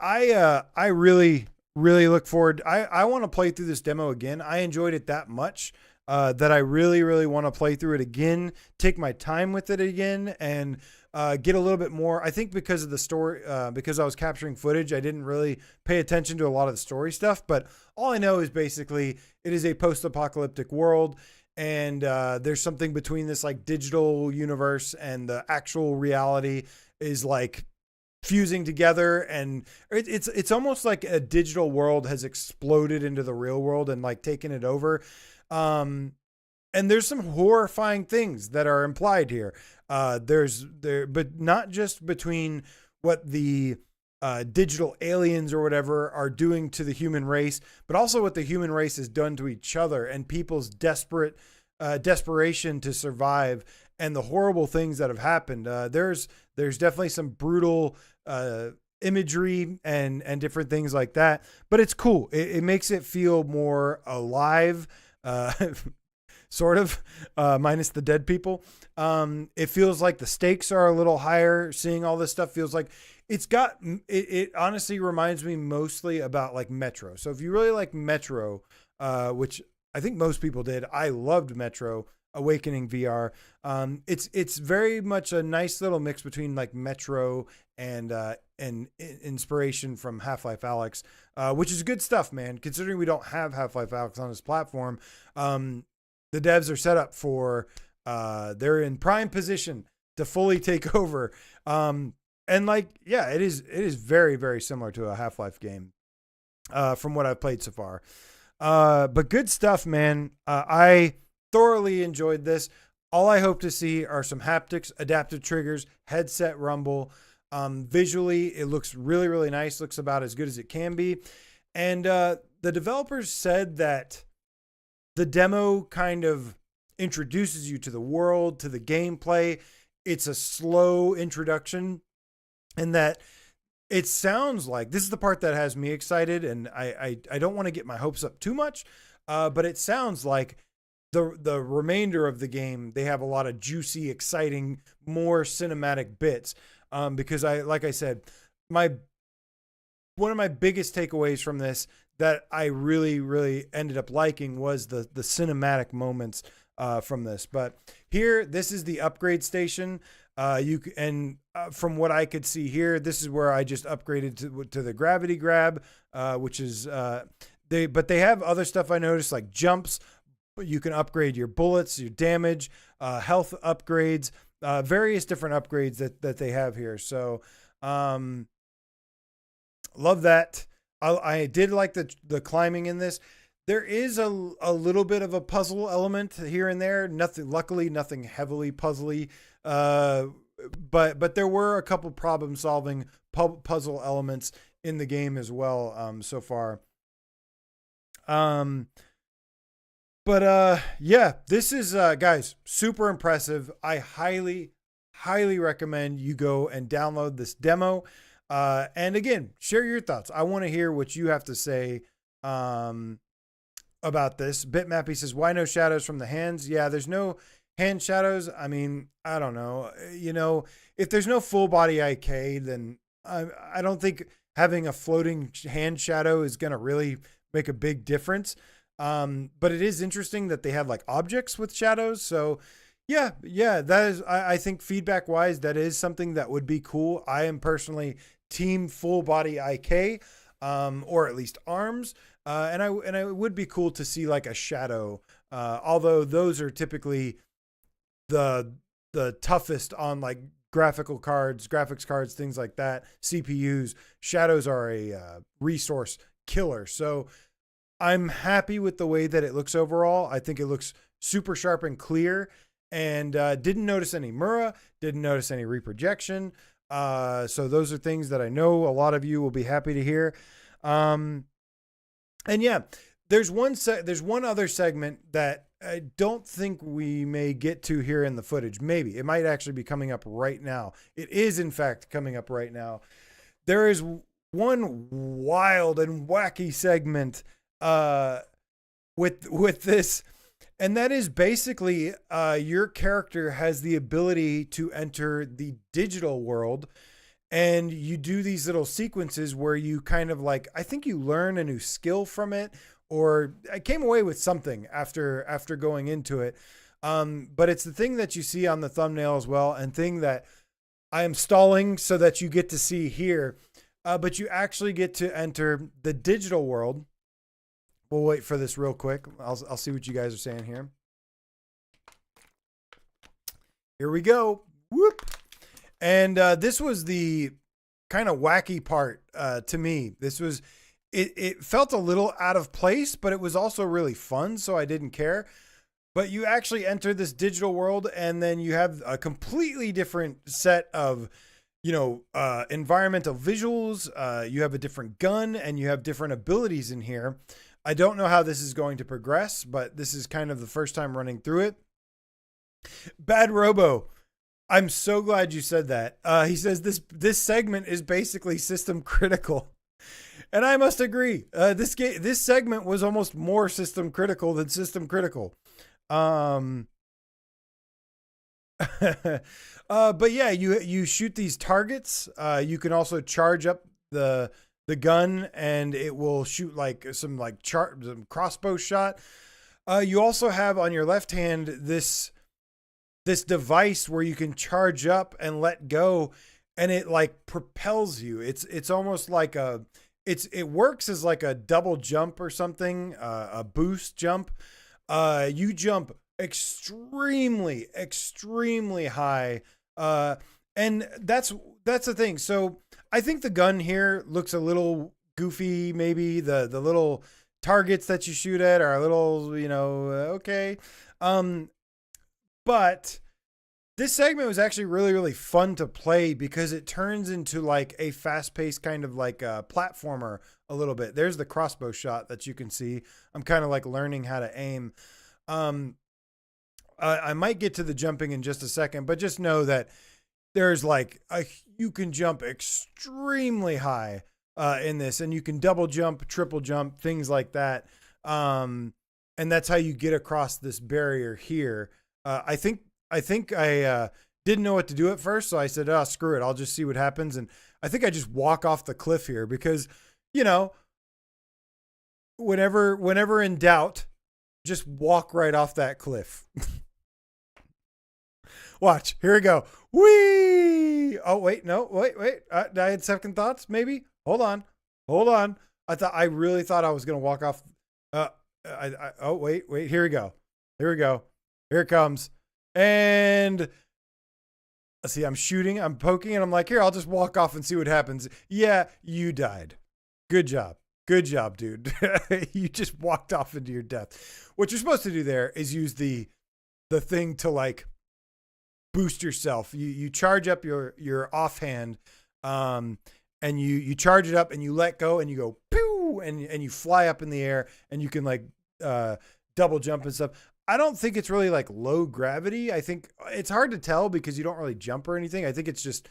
I really look forward. I want to play through this demo again. I enjoyed it that much that I really want to play through it again, take my time with it again, and get a little bit more. I think because of the story, because I was capturing footage, I didn't really pay attention to a lot of the story stuff. But all I know is basically it is a post-apocalyptic world, and there's something between this like digital universe and the actual reality is like fusing together, and it's almost like a digital world has exploded into the real world and like taken it over. And there's some horrifying things that are implied here. But not just between what the digital aliens or whatever are doing to the human race, but also what the human race has done to each other, and people's desperation to survive, and the horrible things that have happened. There's definitely some brutal imagery and different things like that, but it's cool. It makes it feel more alive. Sort of, minus the dead people. It feels like the stakes are a little higher. Seeing all this stuff feels like it honestly reminds me mostly about like Metro. So if you really like Metro, which I think most people did, I loved Metro Awakening VR. It's very much a nice little mix between like Metro and inspiration from Half-Life Alyx, which is good stuff, man. Considering we don't have Half-Life Alyx on this platform, the devs are set up for, they're in prime position to fully take over. And like, yeah, it is very, very similar to a Half-Life game, from what I've played so far. But good stuff, man. I thoroughly enjoyed this. All I hope to see are some haptics, adaptive triggers, headset rumble. Visually, it looks really, really nice. Looks about as good as it can be. And the developers said that the demo kind of introduces you to the world, to the gameplay. It's a slow introduction, and that it sounds like this is the part that has me excited. And I don't want to get my hopes up too much, but it sounds like the remainder of the game, they have a lot of juicy, exciting, more cinematic bits. Because like I said, my one of my biggest takeaways from this that I really, really ended up liking was the cinematic moments from this. But here, this is the upgrade station. From what I could see here, this is where I just upgraded to the gravity grab, which is they have other stuff I noticed, like jumps. You can upgrade your bullets, your damage, health upgrades, various different upgrades that they have here. So love that. I did like the climbing in this. There is a little bit of a puzzle element here and there. Luckily, nothing heavily puzzly. But there were a couple problem solving puzzle elements in the game as well so far. Yeah, this is guys, super impressive. I highly recommend you go and download this demo. And again, share your thoughts. I want to hear what you have to say about this. Bitmappy says, why no shadows from the hands? Yeah, there's no hand shadows. I mean, I don't know. If there's no full body IK, then I don't think having a floating hand shadow is going to really make a big difference. But it is interesting that they have like objects with shadows. So yeah, that is, I think feedback wise, that is something that would be cool. I am personally team full body IK, or at least arms. And it would be cool to see like a shadow. Although those are typically the toughest on like graphics cards, things like that, CPUs. Shadows are a resource killer. So I'm happy with the way that it looks overall. I think it looks super sharp and clear, and didn't notice any Mura, didn't notice any reprojection. So those are things that I know a lot of you will be happy to hear. And yeah, there's one other segment that I don't think we may get to here in the footage. Maybe it might actually be coming up right now. It is in fact coming up right now. There is one wild and wacky segment with this, and that is basically your character has the ability to enter the digital world, and you do these little sequences where you kind of like, I think you learn a new skill from it, or I came away with something after going into it. But it's the thing that you see on the thumbnail as well, and thing that I am stalling so that you get to see here. But you actually get to enter the digital world. We'll wait for this real quick. I'll see what you guys are saying here. Here we go. Whoop. And this was the kind of wacky part to me. This was, it felt a little out of place, but it was also really fun, so I didn't care. But you actually enter this digital world, and then you have a completely different set of, environmental visuals. You have a different gun, and you have different abilities in here. I don't know how this is going to progress, but this is kind of the first time running through it. Bad Robo, I'm so glad you said that. He says this segment is basically system critical, and I must agree. This segment was almost more system critical than system critical. But yeah, you shoot these targets. You can also charge up the gun, and it will shoot like some crossbow shot. You also have on your left hand this device where you can charge up and let go, and it like propels you. It's almost like it works as like a double jump or something, a boost jump. You jump extremely high, and that's the thing. So I think the gun here looks a little goofy. Maybe the little targets that you shoot at are a little, okay. But this segment was actually really, really fun to play because it turns into like a fast-paced kind of like a platformer a little bit. There's the crossbow shot that you can see. I'm kind of like learning how to aim. I might get to the jumping in just a second, but just know that there's like you can jump extremely high in this, and you can double jump, triple jump, things like that. And that's how you get across this barrier here. I think I didn't know what to do at first, so I said, "Oh, screw it, I'll just see what happens." And I think I just walk off the cliff here because you know, whenever in doubt, just walk right off that cliff. Watch, here we go. Whee! Oh wait, no, wait. I had second thoughts. Maybe. Hold on. I really thought I was gonna walk off. Oh wait. Here we go. Here it comes. And let's see. I'm shooting. I'm poking, and I'm like, here. I'll just walk off and see what happens. Yeah, you died. Good job, dude. You just walked off into your death. What you're supposed to do there is use the thing to like boost yourself. You charge up your offhand, and you charge it up and you let go and you go pew and you fly up in the air and you can like double jump and stuff. I don't think it's really like low gravity. I think it's hard to tell because you don't really jump or anything. I think it's just,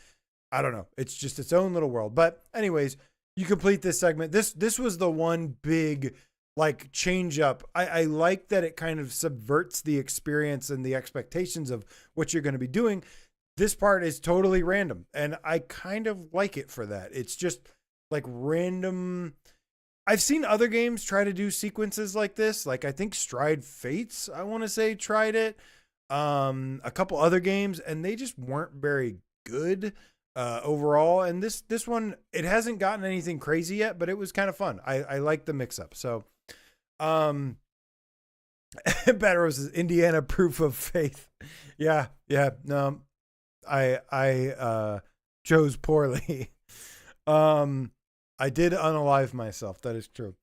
I don't know. It's just its own little world. But anyways, you complete this segment. This was the one big like change up. I like that it kind of subverts the experience and the expectations of what you're going to be doing. This part is totally random, and I kind of like it for that. It's just like random. I've seen other games try to do sequences like this. Like I think Stride Fates, I want to say, tried it. A couple other games, and they just weren't very good overall. And this one, it hasn't gotten anything crazy yet, but it was kind of fun. I like the mix up. So, Better says Indiana proof of faith. Yeah. No, I chose poorly. I did unalive myself. That is true.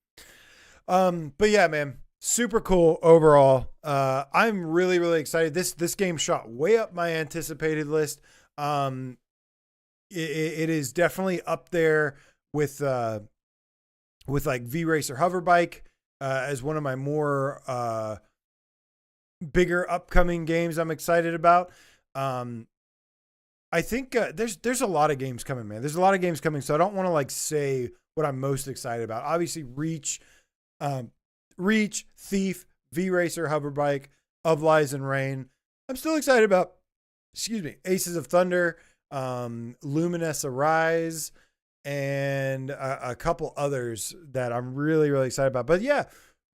But yeah, man, super cool overall. I'm really, really excited. This game shot way up my anticipated list. It is definitely up there with like VRacer Hoverbike, as one of my more, bigger upcoming games I'm excited about. I think there's a lot of games coming, man. There's a lot of games coming, so I don't want to like say what I'm most excited about. Obviously, Reach, Thief, VRacer Hoverbike, Of Lies and Rain. I'm still excited about, Aces of Thunder, Luminous Arise, and a couple others that I'm really, really excited about. But yeah,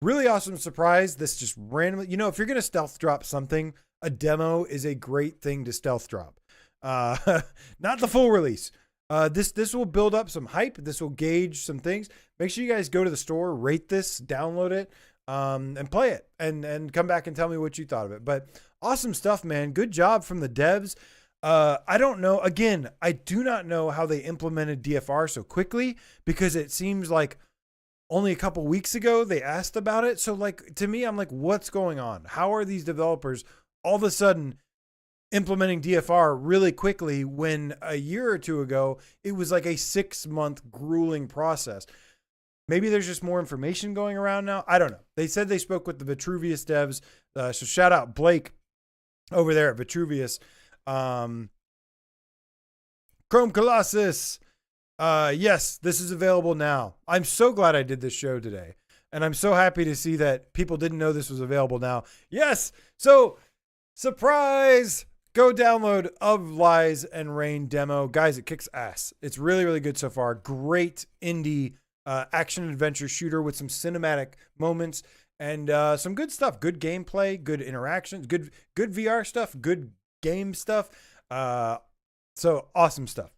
really awesome surprise. This just randomly, if you're going to stealth drop something, a demo is a great thing to stealth drop. Not the full release. This will build up some hype. This will gauge some things. Make sure you guys go to the store, rate this, download it, and play it, and come back and tell me what you thought of it. But awesome stuff, man. Good job from the devs. I don't know. Again, I do not know how they implemented DFR so quickly, because it seems like only a couple weeks ago they asked about it. So like, to me, I'm like, what's going on? How are these developers all of a sudden implementing DFR really quickly when a year or two ago it was like a 6-month grueling process? Maybe there's just more information going around now. I don't know. They said they spoke with the Vitruvius devs. So shout out Blake over there at Vitruvius. Chrome Colossus. Yes, this is available now. I'm so glad I did this show today. And I'm so happy to see that people didn't know this was available now. Yes. So surprise. Go download Of Lies and Rain demo. Guys, it kicks ass. It's really, really good so far. Great indie action adventure shooter with some cinematic moments and some good stuff. Good gameplay, good interactions, good VR stuff, good game stuff. So awesome stuff.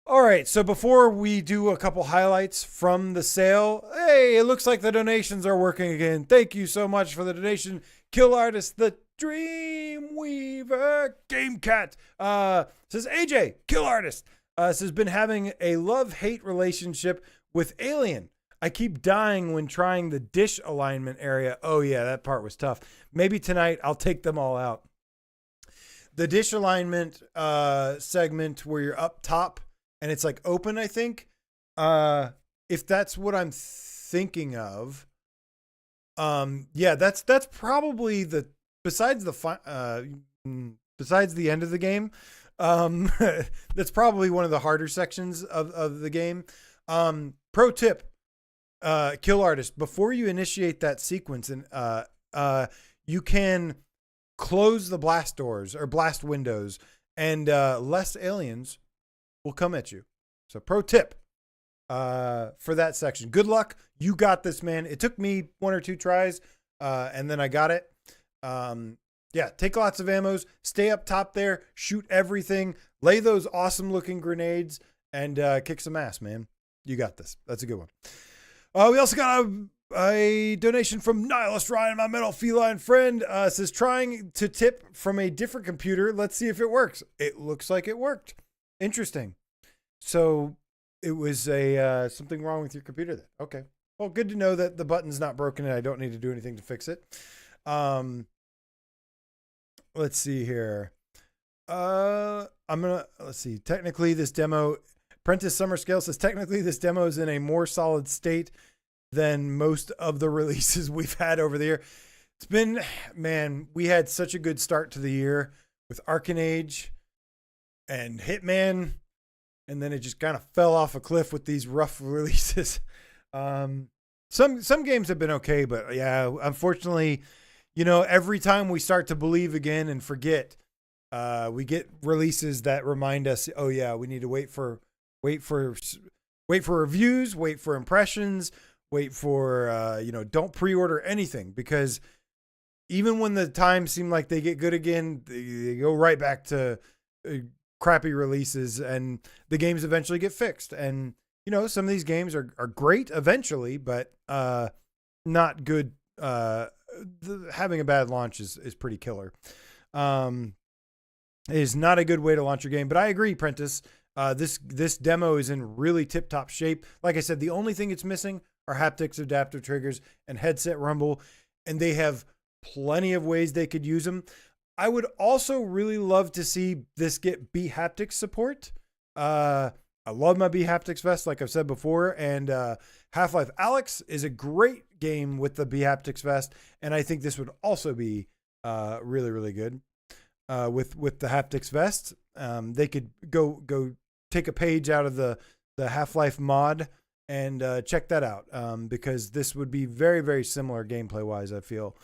All right, so before we do a couple highlights from the sale, hey, it looks like the donations are working again. Thank you so much for the donation. Kill Artist, the Dreamweaver, Game Cat, says AJ, Kill Artist, says been having a love-hate relationship with Alien. I keep dying when trying the dish alignment area. Oh yeah, that part was tough. Maybe tonight I'll take them all out. The dish alignment segment where you're up top and it's like open, I think. If that's what I'm thinking of. Yeah, that's probably besides the end of the game. That's probably one of the harder sections of the game. Pro tip, Kill Artist, before you initiate that sequence, and you can close the blast doors or blast windows, and less aliens will come at you. So pro tip, for that section. Good luck. You got this, man. It took me 1 or 2 tries, and then I got it. Yeah, take lots of ammos, stay up top there, shoot everything, lay those awesome looking grenades, and kick some ass, man. You got this. That's a good one. We also got a donation from Nihilist Ryan, my metal feline friend. Says, trying to tip from a different computer. Let's see if it works. It looks like it worked. Interesting. So it was something wrong with your computer then. Okay. Well, good to know that the button's not broken and I don't need to do anything to fix it. Let's see here. Let's see. Technically, this demo, Apprentice Summer Sale says, technically, this demo is in a more solid state than most of the releases we've had over the year. It's been, man, we had such a good start to the year with Arcanage and Hitman, and then it just kind of fell off a cliff with these rough releases. Some games have been okay, but yeah, unfortunately, every time we start to believe again and forget, we get releases that remind us, oh yeah, we need to wait for reviews, wait for impressions, wait for, don't pre-order anything, because even when the times seem like they get good again, they go right back to crappy releases, and the games eventually get fixed. And, some of these games are great eventually, but not good. Having a bad launch is pretty killer. It is not a good way to launch your game, but I agree, Prentice. This demo is in really tip-top shape. Like I said, the only thing it's missing are haptics, adaptive triggers, and headset rumble, and they have plenty of ways they could use them. I would also really love to see this get B-haptics support. I love my B-haptics vest, like I've said before, and Half-Life Alyx is a great game with the B-haptics vest, and I think this would also be really, really good with the haptics vest. They could go take a page out of the Half-Life mod and check that out, because this would be very, very similar gameplay-wise, I feel.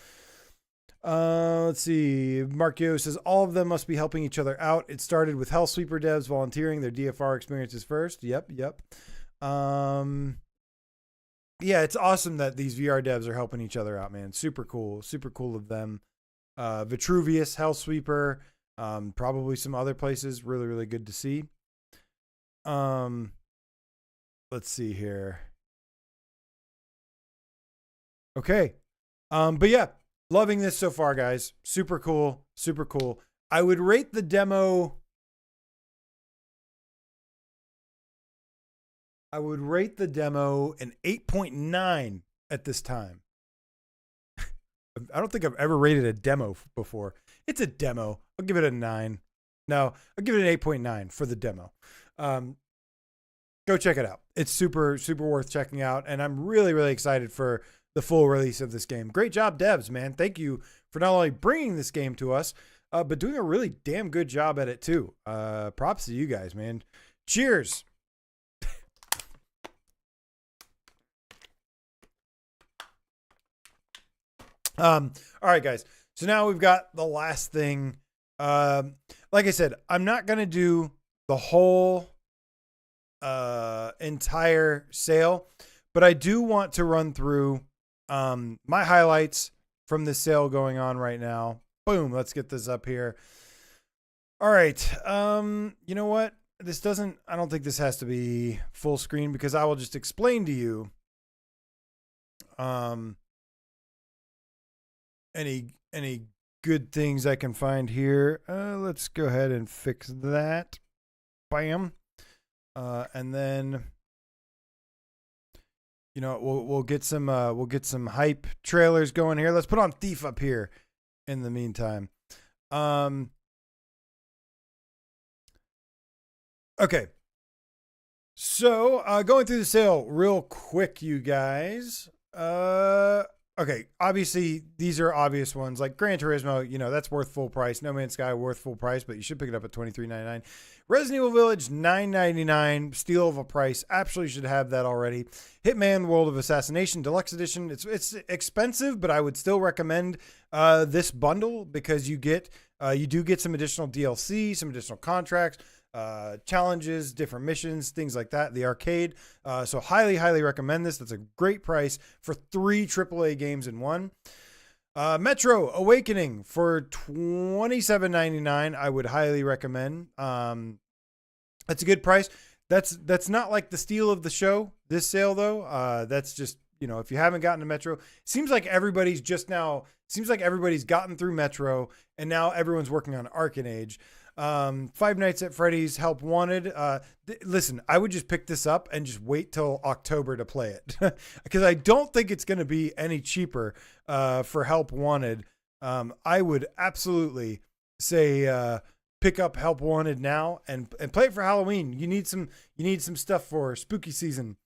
Let's see. Mark Yo says, all of them must be helping each other out. It started with Hellsweeper devs volunteering their DFR experiences first. Yep. Yeah, it's awesome that these VR devs are helping each other out, man. Super cool of them. Vitruvius, Hellsweeper, probably some other places. Really, really good to see. Let's see here. Okay. But yeah, loving this so far, guys. Super cool. I would rate the demo. An 8.9 at this time. I don't think I've ever rated a demo before. It's a demo. I'll give it a 9. No, I'll give it an 8.9 for the demo. Go check it out. It's super, super worth checking out. And I'm really, really excited for the full release of this game. Great job, devs, man. Thank you for not only bringing this game to us, but doing a really damn good job at it too. Props to you guys, man. Cheers. All right, guys. So now we've got the last thing. Like I said, I'm not going to do the whole entire sale, but I do want to run through my highlights from the sale going on right now. Boom. Let's get this up here. All right. You know what? I don't think this has to be full screen, because I will just explain to you any good things I can find here. Let's go ahead and fix that. Bam. And then, we'll get some hype trailers going here. Let's put on Thief up here in the meantime. Okay. So, going through the sale real quick, you guys. Okay, obviously these are obvious ones, like Gran Turismo, that's worth full price. No Man's Sky worth full price, but you should pick it up at $23.99. Resident Evil Village, $9.99, steal of a price. Absolutely should have that already. Hitman World of Assassination Deluxe Edition. It's expensive, but I would still recommend this bundle, because you do get some additional DLC, some additional contracts, challenges, different missions, things like that. The arcade. So highly recommend this. That's a great price for 3 AAA games in one. Metro Awakening for $27.99. I would highly recommend. That's a good price. That's not like the steal of the show, this sale though. That's just, if you haven't gotten to Metro, seems like everybody's gotten through Metro and now everyone's working on Arcane Age. Five Nights at Freddy's Help Wanted. Listen, I would just pick this up and just wait till October to play it because I don't think it's going to be any cheaper for Help Wanted. I would absolutely say pick up Help Wanted now and play it for Halloween. You need some stuff for spooky season.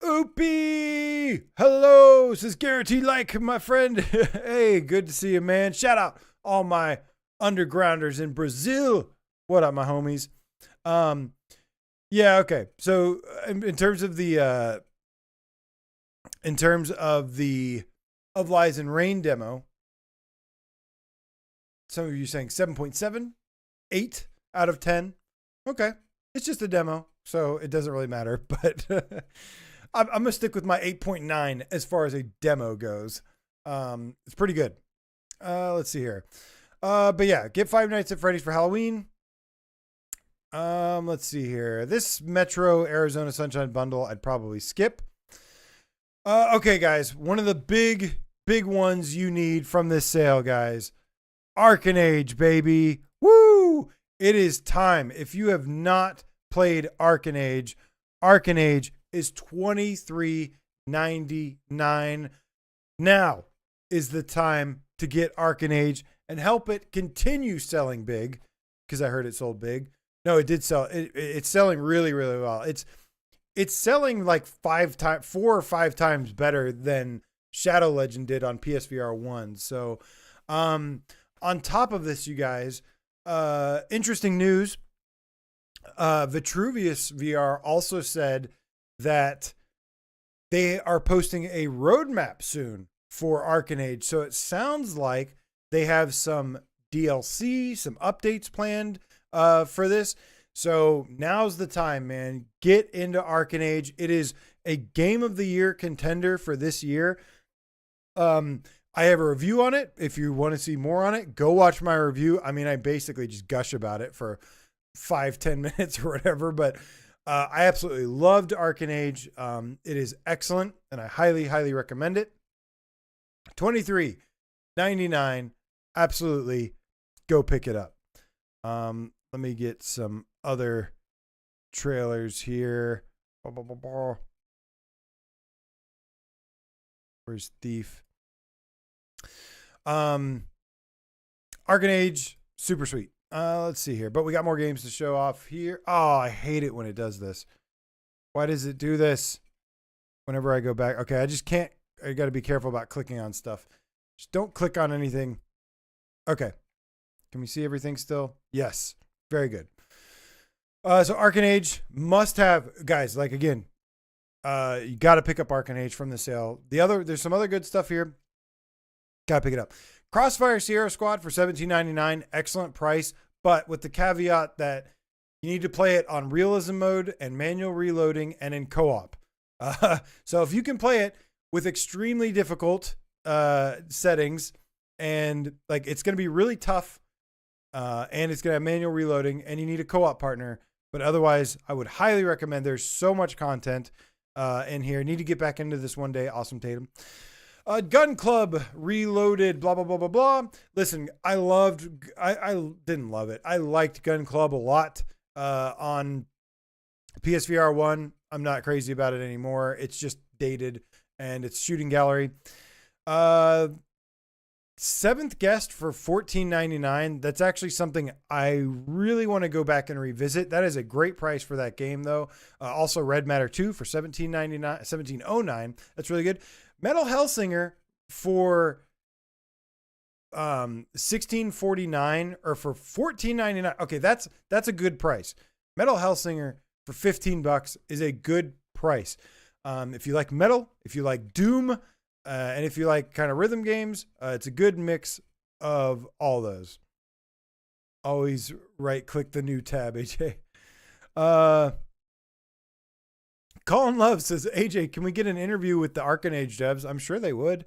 Oopie! Hello, this is Guaranteed Like, my friend. Hey, good to see you, man. Shout out all my undergrounders in Brazil. What up, my homies? Yeah, okay. So in terms of the Of Lies and Rain demo, some of you saying 7.7, 8 out of 10. Okay, it's just a demo, so it doesn't really matter. But I'm gonna stick with my 8.9 as far as a demo goes. It's pretty good. Let's see here. But yeah, get Five Nights at Freddy's for Halloween. Let's see here. This Metro Arizona Sunshine bundle, I'd probably skip. Okay, guys, one of the big ones you need from this sale, guys. Arcane Age, baby. Woo! It is time. If you have not played Arcane Age is $23.99. Now is the time to get Arcane Age and help it continue selling big, because I heard it sold big. No, it did sell. It's selling really well. It's selling like 4 or 5 times better than Shadow Legend did on PSVR1. So, on top of this, you guys, interesting news. Vitruvius VR also said that they are posting a roadmap soon for Arcane Age. So it sounds like they have some DLC, some updates planned for this. So now's the time, man. Get into Arcane Age. It is a Game of the Year contender for this year. I have a review on it. If you want to see more on it, go watch my review. I mean, I basically just gush about it for 5-10 minutes or whatever, but I absolutely loved Arcane Age. It is excellent, and I highly recommend it. $23.99. Absolutely, go pick it up. Let me get some other trailers here. Where's Thief? Arcane Age, super sweet. Let's see here. But we got more games to show off here. Oh, I hate it when it does this. Why does it do this whenever I go back? Okay, I just can't. I got to be careful about clicking on stuff. Just don't click on anything. Okay. Can we see everything still? Yes. Very good. So Arcane Age must have, guys, like again, you got to pick up Arcane Age from the sale. There's some other good stuff here. Got to pick it up. Crossfire Sierra Squad for $17.99. Excellent price, but with the caveat that you need to play it on realism mode and manual reloading and in co-op. So if you can play it with extremely difficult settings and like it's going to be really tough and it's going to have manual reloading and you need a co-op partner. But otherwise, I would highly recommend. There's so much content in here. Need to get back into this one day. Awesome, Tatum. Gun Club Reloaded, blah, blah, blah, blah, blah. Listen, I didn't love it. I liked Gun Club a lot on PSVR 1. I'm not crazy about it anymore. It's just dated and it's shooting gallery. Seventh Guest for $14.99. That's actually something I really want to go back and revisit. That is a great price for that game, though. Also, Red Matter 2 for $17.09. That's really good. Metal Hellsinger for $16.49 or for $14.99. Okay, that's a good price. Metal Hellsinger for $15 is a good price. If you like metal, if you like Doom, and if you like kind of rhythm games, it's a good mix of all those. Always right click the new tab, AJ. Uh, Colin Love says, AJ, can we get an interview with the Arcanage devs? I'm sure they would.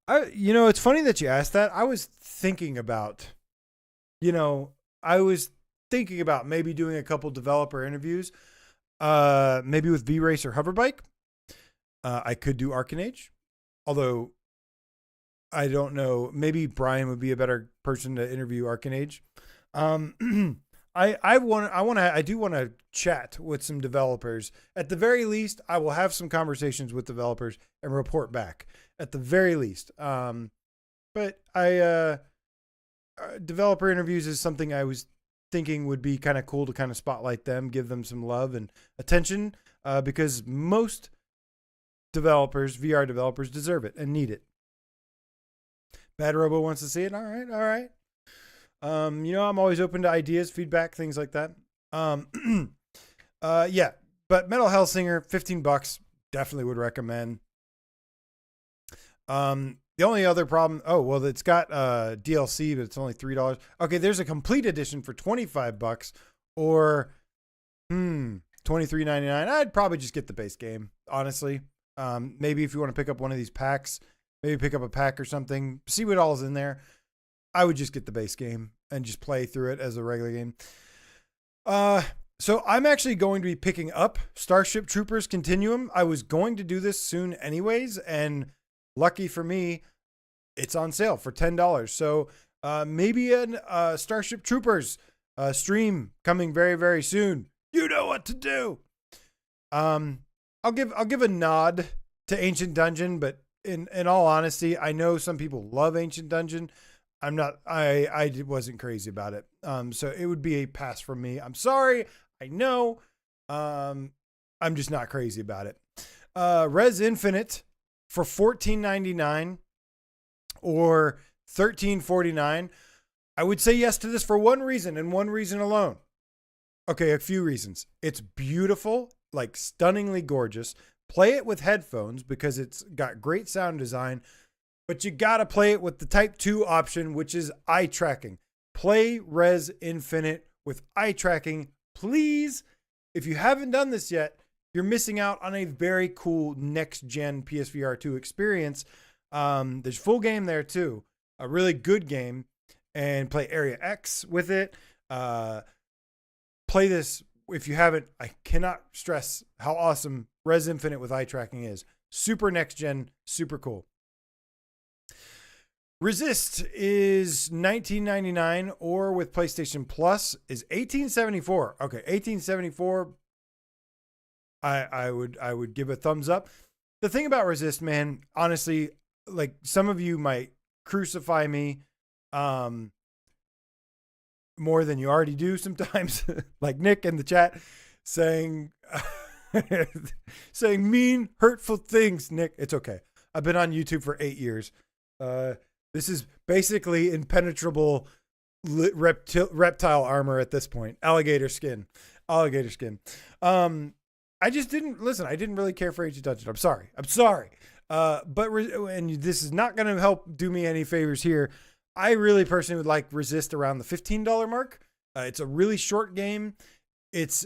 It's funny that you asked that. I was thinking about maybe doing a couple developer interviews, maybe with V-Race or Hoverbike. I could do Arcanage, although I don't know. Maybe Brian would be a better person to interview Arcanage. I do want to chat with some developers. At the very least, I will have some conversations with developers and report back. At the very least, but developer interviews is something I was thinking would be kind of cool to kind of spotlight them, give them some love and attention, because most developers, VR developers, deserve it and need it. Bad Robo wants to see it. All right. I'm always open to ideas, feedback, things like that. Yeah, but Metal Hellsinger, $15, definitely would recommend. The only other problem, it's got DLC, but it's only $3. Okay, there's a complete edition for $25 or $23.99. I'd probably just get the base game, honestly. Maybe if you want to pick up one of these packs, maybe pick up a pack or something, see what all is in there. I would just get the base game and just play through it as a regular game. So I'm actually going to be picking up Starship Troopers Continuum. I was going to do this soon anyways, and lucky for me, it's on sale for $10. So maybe a Starship Troopers stream coming very, very soon. You know what to do. I'll give a nod to Ancient Dungeon, but in all honesty, I know some people love Ancient Dungeon. I'm not. I wasn't crazy about it. So it would be a pass from me. I'm sorry. I know. I'm just not crazy about it. Res Infinite for $14.99 or $13.49. I would say yes to this for one reason and one reason alone. Okay, a few reasons. It's beautiful, like stunningly gorgeous. Play it with headphones because it's got great sound design, but you got to play it with the Type 2 option, which is eye tracking. Play Res Infinite with eye tracking, please. If you haven't done this yet, you're missing out on a very cool next-gen PSVR2 experience. There's full game there, too. A really good game. And play Area X with it. Play this if you haven't. I cannot stress how awesome Res Infinite with eye tracking is. Super next-gen, super cool. Resist is $19.99 or with PlayStation Plus is $18.74. Okay, $18.74. I would give a thumbs up. The thing about Resist, man, honestly, like some of you might crucify me more than you already do sometimes, like Nick in the chat saying saying mean, hurtful things. Nick, it's okay. I've been on YouTube for 8 years. This is basically impenetrable reptile armor at this point. Alligator skin. I just didn't listen. I didn't really care for Ancient Dungeon. I'm sorry. And this is not going to help do me any favors here. I really personally would like Resist around the $15 mark. It's a really short game. It's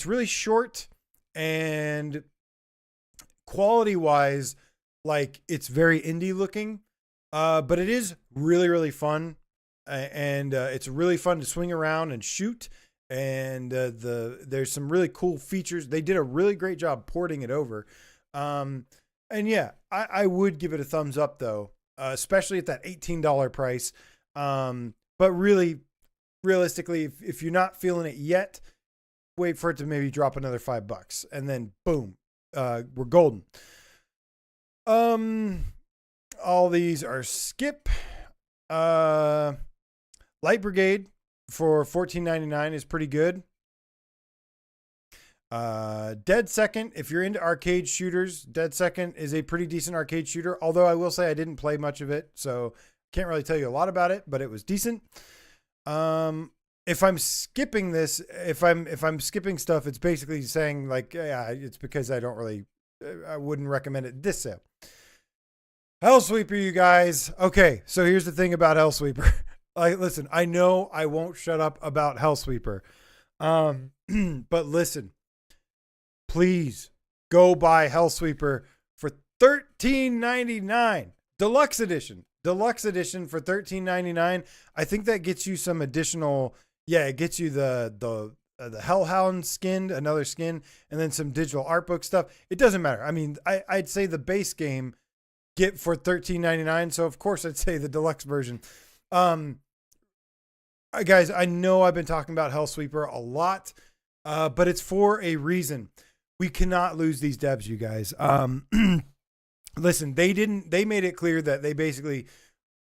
really short, and quality wise, like it's very indie looking. But it is really, really fun. And it's really fun to swing around and shoot. And there's some really cool features. They did a really great job porting it over. And yeah, I would give it a thumbs up though, especially at that $18 price. But really, realistically, if you're not feeling it yet, wait for it to maybe drop another $5 and then boom, we're golden. All these are skip. Light Brigade for $14.99 is pretty good. Dead Second, if you're into arcade shooters, Dead Second is a pretty decent arcade shooter. Although I will say I didn't play much of it, so can't really tell you a lot about it, but it was decent. If I'm skipping this, if I'm skipping stuff, it's basically saying like, yeah, it's because I wouldn't recommend it this sale. Hellsweeper, you guys. Okay, so here's the thing about Hellsweeper. Like, listen, I know I won't shut up about Hellsweeper. But listen, please go buy Hellsweeper for $13.99. Deluxe edition. Deluxe edition for $13.99. I think that gets you some additional, yeah, it gets you the Hellhound skin, another skin, and then some digital art book stuff. It doesn't matter. I mean, I'd say the base game get for $13.99. So of course I'd say the deluxe version. Guys, I know I've been talking about Hellsweeper a lot, but it's for a reason. We cannot lose these devs, you guys. Listen, they made it clear that they basically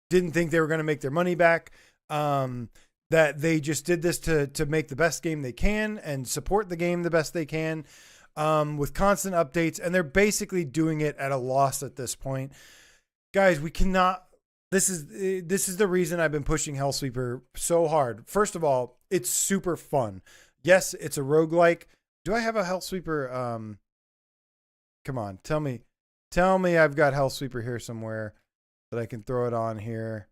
didn't think they were going to make their money back. That they just did this to make the best game they can and support the game the best they can, with constant updates. And they're basically doing it at a loss at this point. Guys, we cannot. This is the reason I've been pushing Hellsweeper so hard. First of all, it's super fun. Yes, it's a roguelike. Do I have a Hellsweeper? Come on, tell me I've got Hellsweeper here somewhere that I can throw it on here.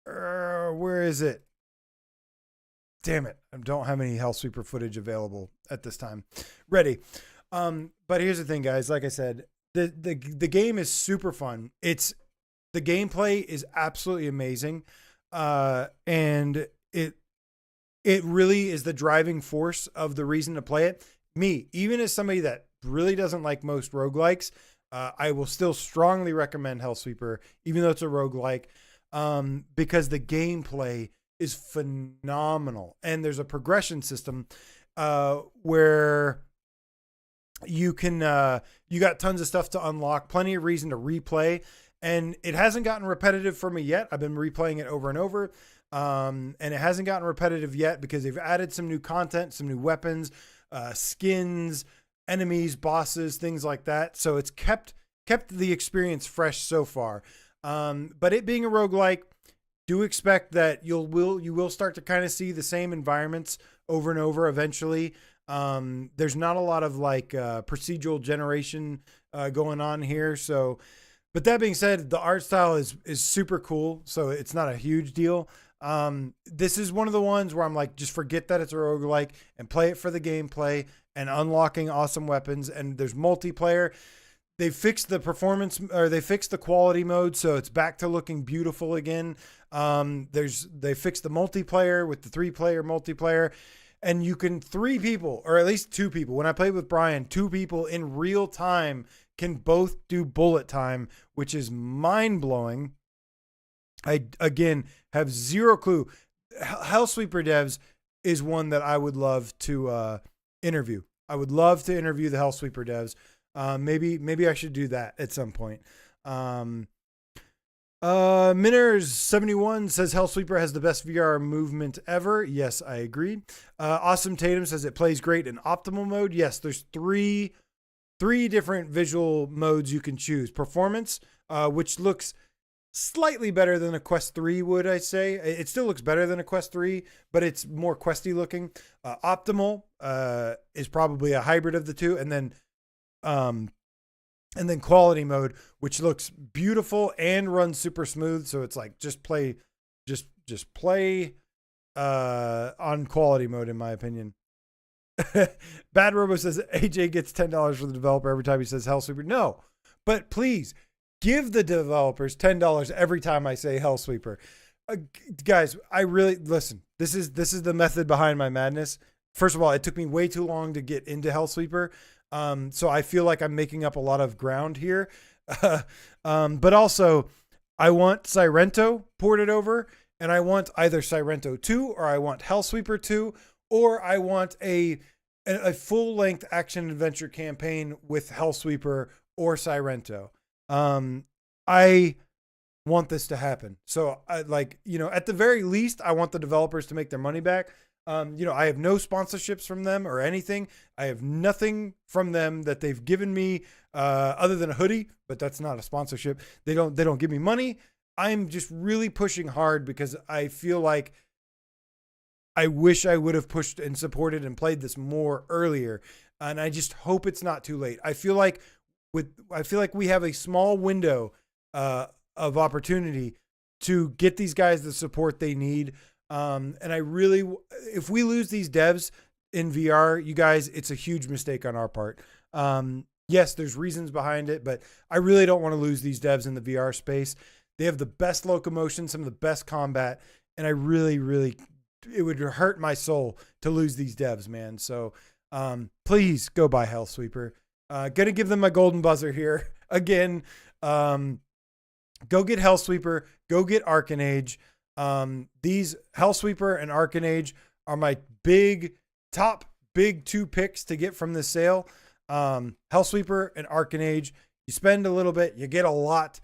Where is it? Damn it. I don't have any Hellsweeper footage available at this time. Ready. But here's the thing, guys. Like I said, the game is super fun. The gameplay is absolutely amazing. And it really is the driving force of the reason to play it. Me, even as somebody that really doesn't like most roguelikes, I will still strongly recommend Hellsweeper, even though it's a roguelike, because the gameplay is phenomenal. And there's a progression system where you can you got tons of stuff to unlock, plenty of reason to replay, and it hasn't gotten repetitive for me yet. I've been replaying it over and over, and it hasn't gotten repetitive yet because they've added some new content, some new weapons, skins, enemies, bosses, things like that. So it's kept the experience fresh so far. But it being a roguelike, do expect that you will start to kind of see the same environments over and over eventually. There's not a lot of like procedural generation going on here. So, but that being said, the art style is super cool. So it's not a huge deal. This is one of the ones where I'm like, just forget that it's a roguelike and play it for the gameplay and unlocking awesome weapons. And there's multiplayer. They fixed the performance, or they fixed the quality mode, so it's back to looking beautiful again. They fixed the multiplayer with the 3-player multiplayer, and you can 3 people, or at least 2 people. When I played with Brian, 2 people in real time can both do bullet time, which is mind blowing. I again have zero clue. Hellsweeper devs is one that I would love to interview. I would love to interview the Hellsweeper devs. Maybe I should do that at some point. Minners71 says Hellsweeper has the best VR movement ever. Yes, I agree. Awesome Tatum says it plays great in optimal mode. Yes, there's three different visual modes you can choose. Performance, which looks slightly better than a Quest 3 would, I say. It still looks better than a Quest 3, but it's more questy looking. Optimal is probably a hybrid of the two, and then quality mode, which looks beautiful and runs super smooth. So it's like just play on quality mode, in my opinion. Bad Robo says AJ gets $10 for the developer every time he says Hellsweeper. No, but please give the developers $10 every time I say Hellsweeper. Guys, I really listen. This is the method behind my madness. First of all, it took me way too long to get into Hellsweeper. So I feel like I'm making up a lot of ground here. But also I want Sirento ported over, and I want either Sirento 2, or I want Hellsweeper 2, or I want a full length action adventure campaign with Hellsweeper or Sirento. I want this to happen. So I at the very least, I want the developers to make their money back. I have no sponsorships from them or anything. I have nothing from them that they've given me, other than a hoodie, but that's not a sponsorship. They don't give me money. I'm just really pushing hard because I feel like I wish I would have pushed and supported and played this more earlier. And I just hope it's not too late. I feel like we have a small window, of opportunity to get these guys the support they need. And I really, if we lose these devs in VR, you guys, it's a huge mistake on our part. Yes, there's reasons behind it, but I really don't want to lose these devs in the VR space. They have the best locomotion, some of the best combat, and I really, it would hurt my soul to lose these devs, man. So please go buy Hellsweeper. Gonna give them my golden buzzer here again. Go get Hellsweeper. Go get Arcanage. These Hellsweeper and Arcanage are my top big 2 picks to get from this sale. Hellsweeper and Arcanage. You spend a little bit, you get a lot.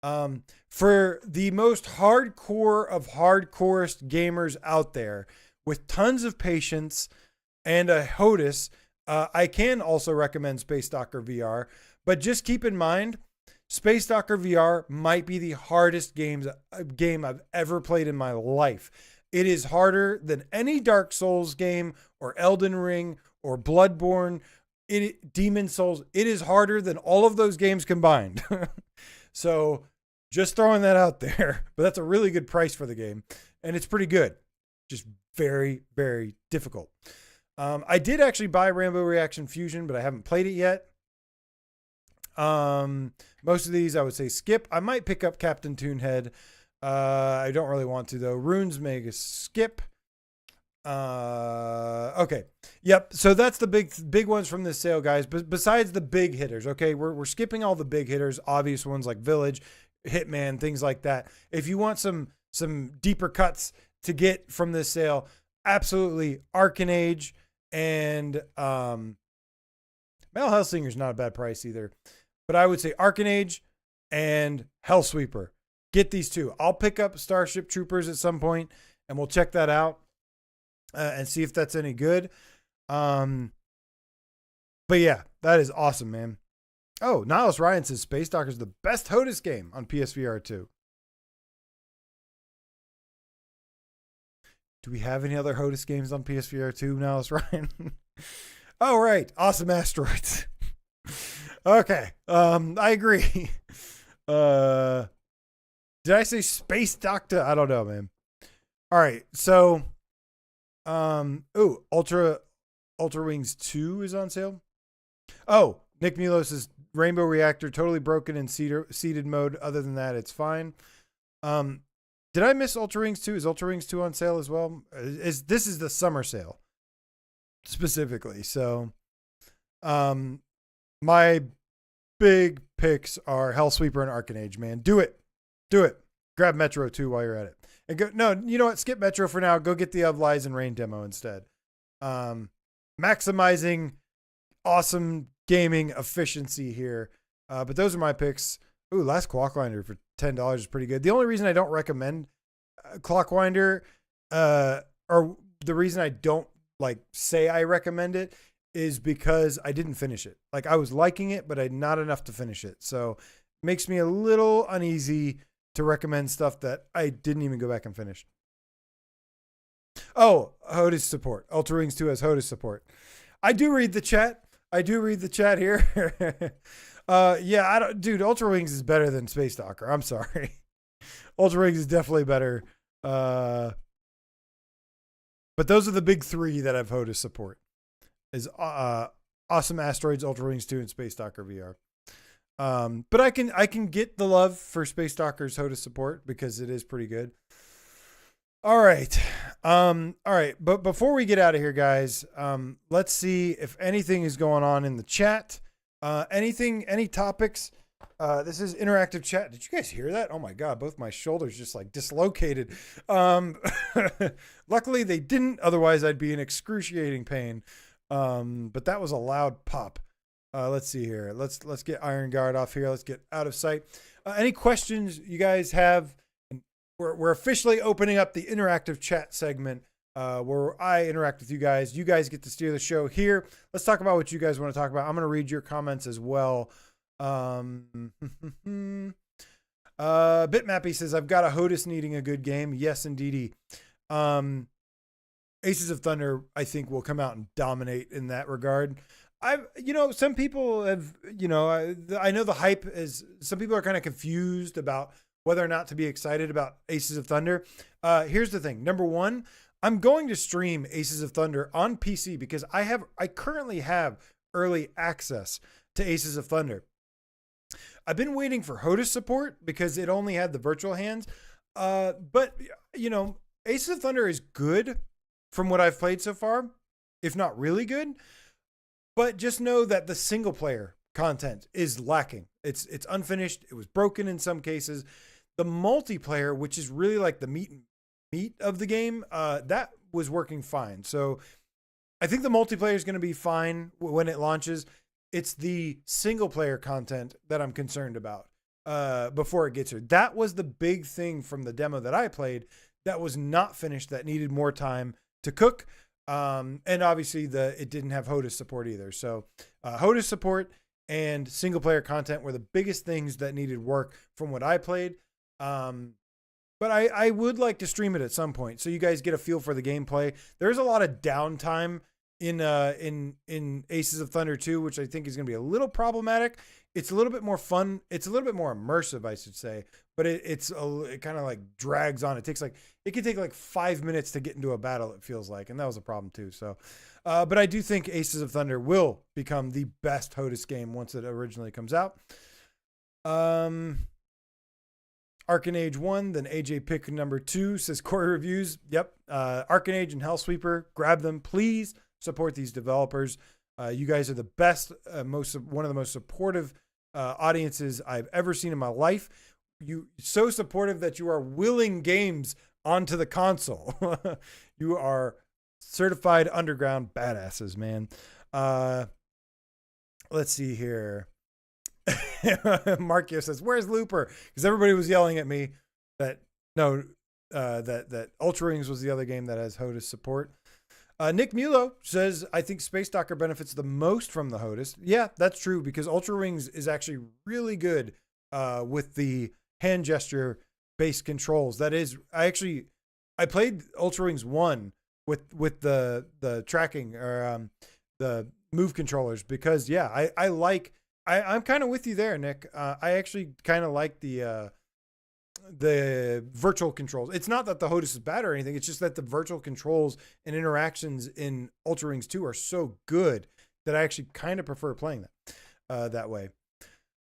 For the most hardcore of hardcorest gamers out there with tons of patience and a HOTUS, I can also recommend Space Docker VR, but just keep in mind, Space Docker VR might be the hardest game I've ever played in my life. It is harder than any Dark Souls game or Elden Ring or Bloodborne, Demon Souls. It is harder than all of those games combined. So just throwing that out there, but that's a really good price for the game. And it's pretty good. Just very, very difficult. I did actually buy Rainbow Reaction Fusion, but I haven't played it yet. Most of these I would say skip. I might pick up Captain Toonhead. I don't really want to though. Runes Mega skip. Okay. Yep. So that's the big ones from this sale, guys. But besides the big hitters, okay, we're skipping all the big hitters, obvious ones like Village, Hitman, things like that. If you want some deeper cuts to get from this sale, absolutely Arcanage and Metal Hellsinger's not a bad price either. But I would say Arcanage and Hellsweeper. Get these 2. I'll pick up Starship Troopers at some point and we'll check that out and see if that's any good. But yeah, that is awesome, man. Oh, Nihilus Ryan says Space Docker is the best HOTUS game on PSVR2. Do we have any other HOTUS games on PSVR2, Nihilus Ryan? Oh, right. Awesome Asteroids. Okay. I agree. Did I say Space Doctor? I don't know, man. All right. So, Ultra Wings 2 is on sale. Oh, Nick Milos is Rainbow Reactor, totally broken in seated mode. Other than that, it's fine. Did I miss Ultra Wings 2? Is Ultra Wings 2 on sale as well? This is the summer sale specifically. So, my big picks are Hellsweeper and Arcanage, man. Do it. Grab Metro 2 while you're at it. And go, no, you know what? Skip Metro for now. Go get the Of Lies and Rain demo instead. Maximizing awesome gaming efficiency here. But those are my picks. Ooh, Last Clockwinder for $10 is pretty good. The only reason I don't recommend Clockwinder, or the reason I don't say I recommend it, is because I didn't finish it. I was liking it, but I not enough to finish it. So it makes me a little uneasy to recommend stuff that I didn't even go back and finish. Oh, HOTUS support. Ultra Wings 2 has HOTUS support. I do read the chat. Here. Yeah, dude, Ultra Wings is better than Space Docker. I'm sorry. Ultra Wings is definitely better. But those are the big 3 that have HOTUS support. Is Awesome Asteroids, Ultra Wings 2, and Space Docker VR. But I can get the love for Space Docker's HOTUS support because it is pretty good. All right. But before we get out of here, guys, let's see if anything is going on in the chat. Any topics? This is interactive chat. Did you guys hear that? Oh my God, both my shoulders just dislocated. Luckily they didn't, otherwise I'd be in excruciating pain. But that was a loud pop. Let's see here. Let's get Iron Guard off here. Let's get out of sight. Any questions you guys have? We're officially opening up the interactive chat segment where I interact with you guys. You guys get to steer the show here. Let's talk about what you guys want to talk about. I'm going to read your comments as well. Bitmappy says, I've got a HOTUS needing a good game. Yes, indeedy. Aces of Thunder, I think, will come out and dominate in that regard. Some people have, I know the hype is, some people are kind of confused about whether or not to be excited about Aces of Thunder. Here's the thing. Number one, I'm going to stream Aces of Thunder on PC because I currently have early access to Aces of Thunder. I've been waiting for HOTAS support because it only had the virtual hands. But you know, Aces of Thunder is good from what I've played so far, if not really good. But just know that the single player content is lacking. It's unfinished. It was broken in some cases. The multiplayer, which is really like the meat of the game, that was working fine. So I think the multiplayer is going to be fine when it launches. It's the single player content that I'm concerned about before it gets here. That was the big thing from the demo that I played that was not finished, that needed more time to cook. And obviously it didn't have HOTAS support either. So HOTAS support and single player content were the biggest things that needed work from what I played. But I would like to stream it at some point so you guys get a feel for the gameplay. There's a lot of downtime in Aces of Thunder 2, which I think is going to be a little problematic. It's a little bit more fun. It's a little bit more immersive, I should say, but it kind of like drags on. It can take like 5 minutes to get into a battle, it feels like. And that was a problem too. So, but I do think Aces of Thunder will become the best HOTAS game once it originally comes out. Arcanage 1, then AJ pick number 2, says Corey Reviews. Yep. Arcanage and Hellsweeper, grab them. Please support these developers. You guys are the best, one of the most supportive audiences I've ever seen in my life. You so supportive that you are willing games onto the console. You are certified underground badasses, man. Let's see here. Markio says, "Where's Looper?" Because everybody was yelling at me that Ultra Rings was the other game that has HOTAS support. Nick Mulo says, "I think Space Docker benefits the most from the HOTAS." Yeah, that's true because Ultra Rings is actually really good with the hand gesture based controls. That is, I played Ultra Rings 1 with the tracking or the move controllers because I'm kind of with you there, Nick. I actually kind of like the virtual controls. It's not that the HOTAS is bad or anything. It's just that the virtual controls and interactions in Ultra Rings 2 are so good that I actually kind of prefer playing that way.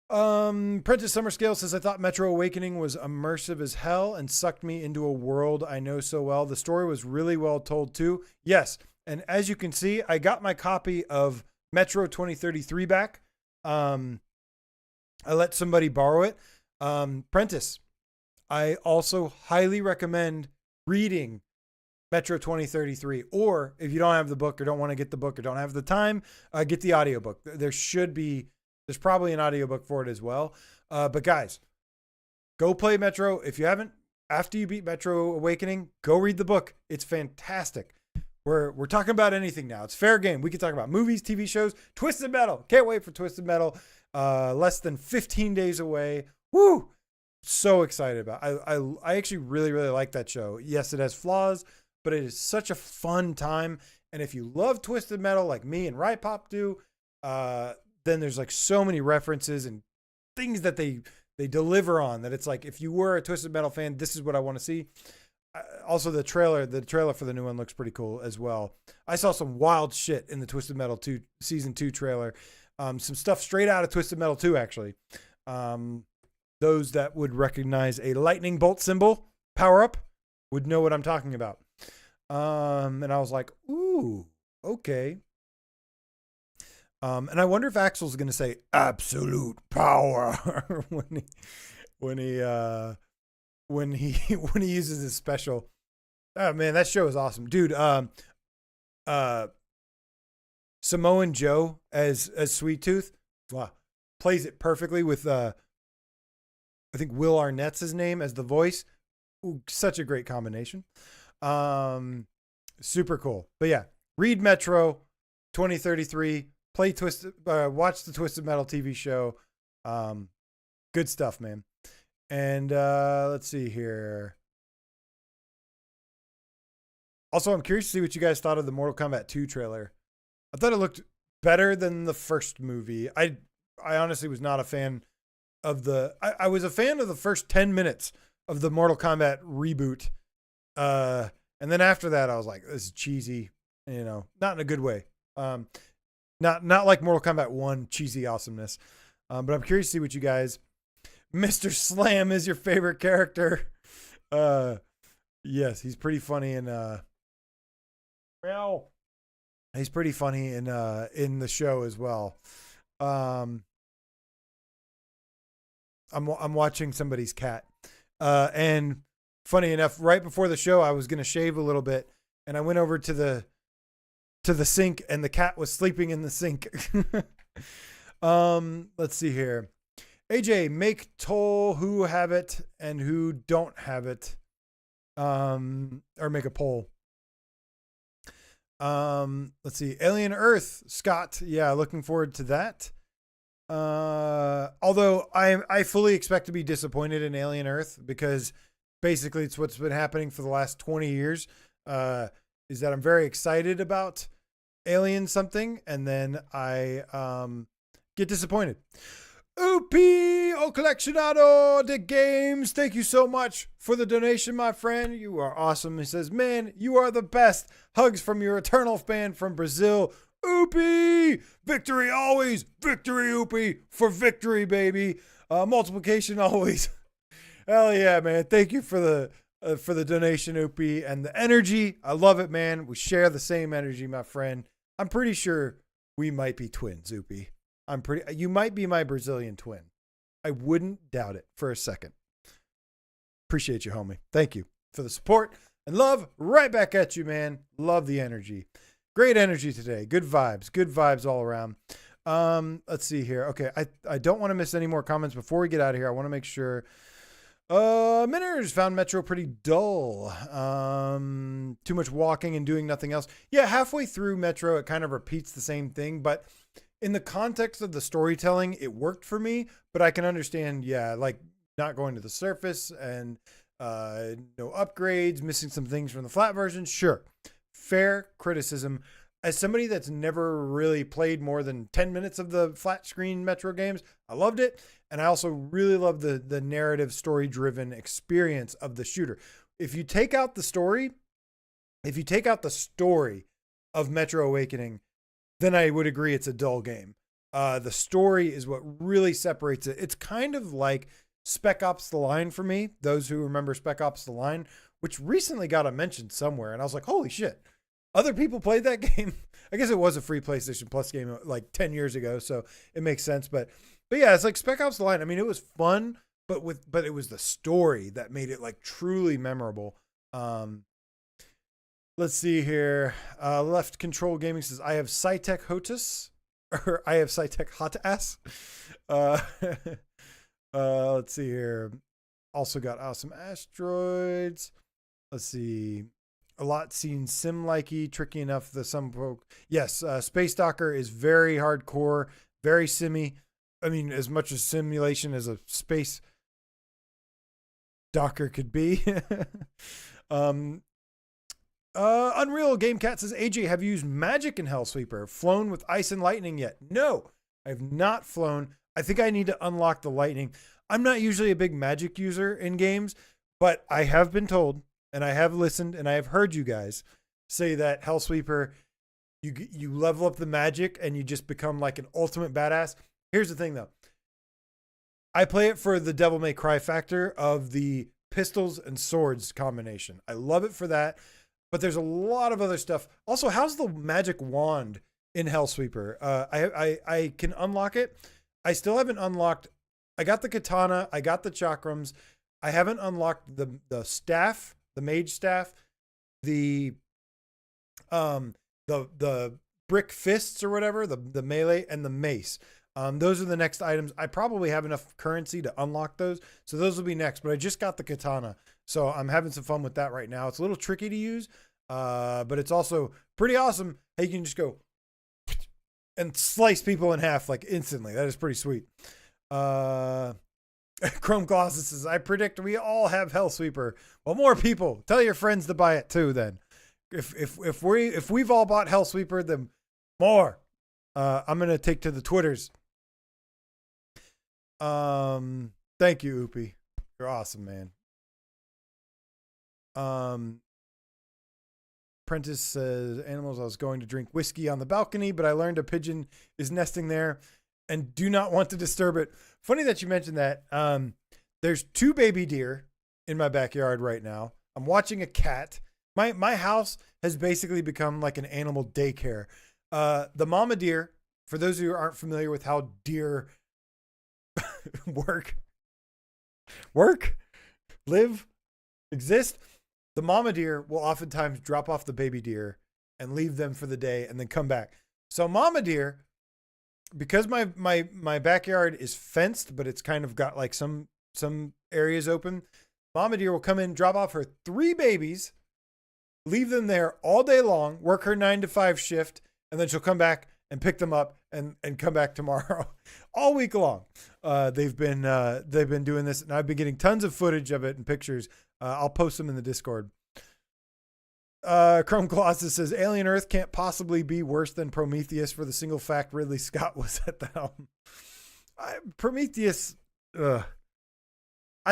Prentice Summer Sale says, "I thought Metro Awakening was immersive as hell and sucked me into a world I know so well. The story was really well told too." Yes. And as you can see, I got my copy of Metro 2033 back. I let somebody borrow it. Prentice, I also highly recommend reading Metro 2033, or if you don't have the book or don't want to get the book or don't have the time, get the audiobook. There's probably an audiobook for it as well. But guys, go play Metro. If you haven't, after you beat Metro Awakening, go read the book. It's fantastic. We're talking about anything now. It's fair game. We can talk about movies, TV shows, Twisted Metal. Can't wait for Twisted Metal. Less than 15 days away. Woo! So excited about it. I actually really, really like that show. Yes, it has flaws, but it is such a fun time. And if you love Twisted Metal like me and Right Pop do, then there's like so many references and things that they deliver on that it's like, if you were a Twisted Metal fan, this is what I want to see. Also, the trailer for the new one looks pretty cool as well. I saw some wild shit in the Twisted Metal 2 season 2 trailer. Some stuff straight out of Twisted Metal 2, actually. Those that would recognize a lightning bolt symbol power up would know what I'm talking about. And I was like, ooh, okay. And I wonder if Axel's going to say absolute power when he uses his special. Oh man, that show is awesome, dude. Samoan Joe as Sweet Tooth, plays it perfectly with I think Will Arnett's his name as the voice. Ooh, such a great combination. Super cool. But yeah, read Metro 2033. Watch the Twisted Metal TV show. Good stuff, man. And let's see here. Also, I'm curious to see what you guys thought of the Mortal Kombat 2 trailer. I thought it looked better than the first movie. I honestly was not a fan of the. I was a fan of the first 10 minutes of the Mortal Kombat reboot. And then after that, I was like, this is cheesy, not in a good way. Not like Mortal Kombat 1 cheesy awesomeness. But I'm curious to see what you guys. Mr. Slam is your favorite character. Yes, he's pretty funny he's pretty funny in the show as well. I'm watching somebody's cat. And funny enough, right before the show, I was going to shave a little bit, and I went over to the sink, and the cat was sleeping in the sink. Let's see here. AJ, make toll who have it and who don't have it. Or make a poll. Let's see. Alien Earth, Scott. Yeah, looking forward to that. Although I fully expect to be disappointed in Alien Earth, because basically it's what's been happening for the last 20 years. Is that I'm very excited about Alien something, and then I get disappointed. O Colleccionado de Games, thank you so much for the donation, my friend. You are awesome. He says, man, you are the best. Hugs from your eternal fan from Brazil. Oopie! Victory always! Victory, Oopie! For victory, baby! Multiplication always. Hell yeah, man. Thank you for the donation, Oopie, and the energy. I love it, man. We share the same energy, my friend. I'm pretty sure we might be twins, Oopie. You might be my Brazilian twin. I wouldn't doubt it for a second. Appreciate you, homie. Thank you for the support and love. Right back at you, man. Love the energy. Great energy today. Good vibes all around. Let's see here. Okay. I don't want to miss any more comments before we get out of here. I want to make sure. Minners found Metro pretty dull. Too much walking and doing nothing else. Yeah. Halfway through Metro, it kind of repeats the same thing, but in the context of the storytelling, it worked for me, but I can understand, like not going to the surface and no upgrades, missing some things from the flat version. Sure. Fair criticism. As somebody that's never really played more than 10 minutes of the flat screen Metro games, I loved it. And I also really love the narrative story-driven experience of the shooter. If you take out the story of Metro Awakening, then I would agree it's a dull game. The story is what really separates it. It's kind of like Spec Ops The Line for me, those who remember Spec Ops The Line, which recently got a mention somewhere, and I was like, holy shit. Other people played that game. I guess it was a free PlayStation Plus game like 10 years ago, so it makes sense. But yeah, it's like Spec Ops The Line. I mean, it was fun, but it was the story that made it like truly memorable. Let's see here. Left Control Gaming says, I have Cytec Hotus, or I have Cytec Hot Ass. Let's see here. Also got Awesome Asteroids. Let's see. A lot seems sim-likey, tricky enough that some folk. Yes, Space Docker is very hardcore, very simmy. I mean, as much as simulation as a space Docker could be. Unreal Game Cat says, AJ, have you used magic in Hellsweeper? Flown with ice and lightning yet? No, I have not flown. I think I need to unlock the lightning. I'm not usually a big magic user in games, but I have been told, and I have listened, and I have heard you guys say that Hellsweeper, you level up the magic and you just become like an ultimate badass. Here's the thing though. I play it for the Devil May Cry factor of the pistols and swords combination. I love it for that. But there's a lot of other stuff. Also, how's the magic wand in Hellsweeper? I can unlock it. I still haven't unlocked. I got the katana. I got the chakrams. I haven't unlocked the staff, the mage staff, the brick fists or whatever, the melee, and the mace. Those are the next items. I probably have enough currency to unlock those. So those will be next, but I just got the katana. So I'm having some fun with that right now. It's a little tricky to use, but it's also pretty awesome. Hey, you can just go and slice people in half like instantly. That is pretty sweet. Chrome Colossus says, I predict we all have Hellsweeper. Well, more people. Tell your friends to buy it too then. If we've all bought Hellsweeper, then more. I'm going to take to the Twitters. Thank you, Oopie. You're awesome, man. Prentice says, animals, I was going to drink whiskey on the balcony, but I learned a pigeon is nesting there and do not want to disturb it. Funny that you mentioned that. There's 2 baby deer in my backyard right now. I'm watching a cat. My house has basically become like an animal daycare. The mama deer, for those of you who aren't familiar with how deer work, live, exist, the mama deer will oftentimes drop off the baby deer and leave them for the day and then come back. So mama deer, because my backyard is fenced, but it's kind of got like some areas open, mama deer will come in, drop off her 3 babies, leave them there all day long, work her 9 to 5 shift, and then she'll come back and pick them up and come back tomorrow all week long. They've been doing this, and I've been getting tons of footage of it and pictures. I'll post them in the Discord. Chrome Colossus says Alien Earth can't possibly be worse than Prometheus for the single fact Ridley Scott was at the helm. Prometheus, I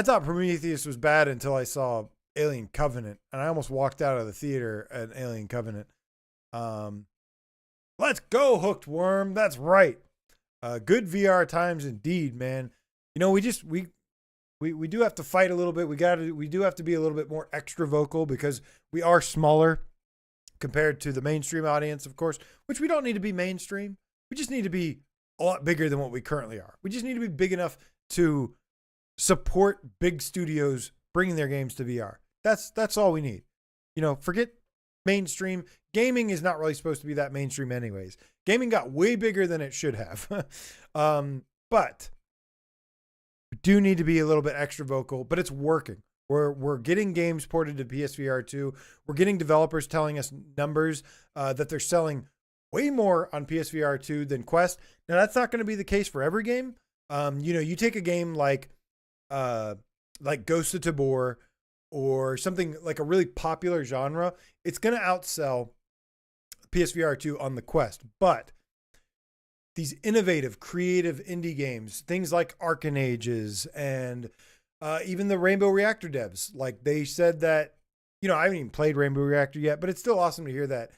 thought Prometheus was bad until I saw Alien Covenant, and I almost walked out of the theater at Alien Covenant. Let's go, Hooked Worm. That's right. Good VR times indeed, man. You know, we do have to fight a little bit. We do have to be a little bit more extra vocal because we are smaller compared to the mainstream audience, of course, which we don't need to be mainstream. We just need to be a lot bigger than what we currently are. We just need to be big enough to support big studios bringing their games to VR. That's all we need. You know, forget mainstream. Gaming is not really supposed to be that mainstream anyways. Gaming got way bigger than it should have. But we do need to be a little bit extra vocal, but it's working. We're getting games ported to PSVR2. We're getting developers telling us numbers that they're selling way more on PSVR2 than Quest. Now, that's not going to be the case for every game. You know, you take a game like Ghost of Tabor or something like a really popular genre, it's going to outsell PSVR2 on the Quest. But these innovative, creative indie games, things like Arcane Ages and even the Rainbow Reactor devs, like they said that, you know, I haven't even played Rainbow Reactor yet, but it's still awesome to hear that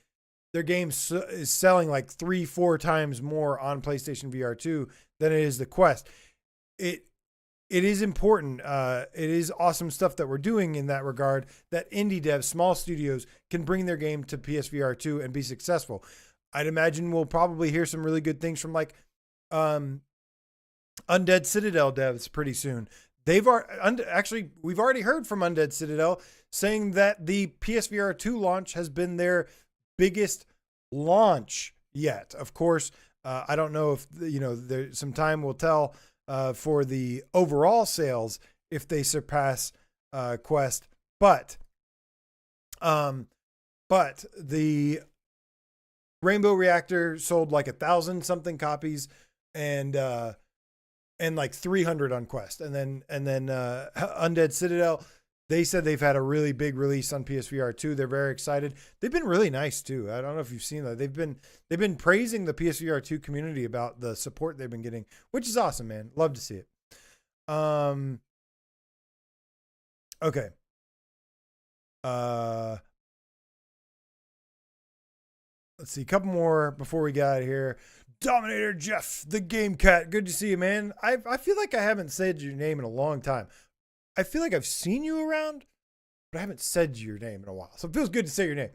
their game is selling like 3-4 times more on PlayStation VR2 than it is the Quest. It is important. It is awesome stuff that we're doing in that regard, that indie devs, small studios can bring their game to PSVR2 and be successful. I'd imagine we'll probably hear some really good things from like Undead Citadel devs pretty soon. We've already heard from Undead Citadel saying that the PSVR2 launch has been their biggest launch yet. Of course, I don't know if, you know, there's some time will tell for the overall sales if they surpass Quest, but the Rainbow Reactor sold like 1,000 something copies and like 300 on Quest, and then Undead Citadel, they said they've had a really big release on PSVR 2. They're very excited. They've been really nice too. I don't know if you've seen that. They've been praising the PSVR 2 community about the support they've been getting, which is awesome, man. Love to see it. Okay. Let's see, a couple more before we get out of here. Dominator Jeff, the Game Cat. Good to see you, man. I feel like I haven't said your name in a long time. I feel like I've seen you around, but I haven't said your name in a while. So it feels good to say your name.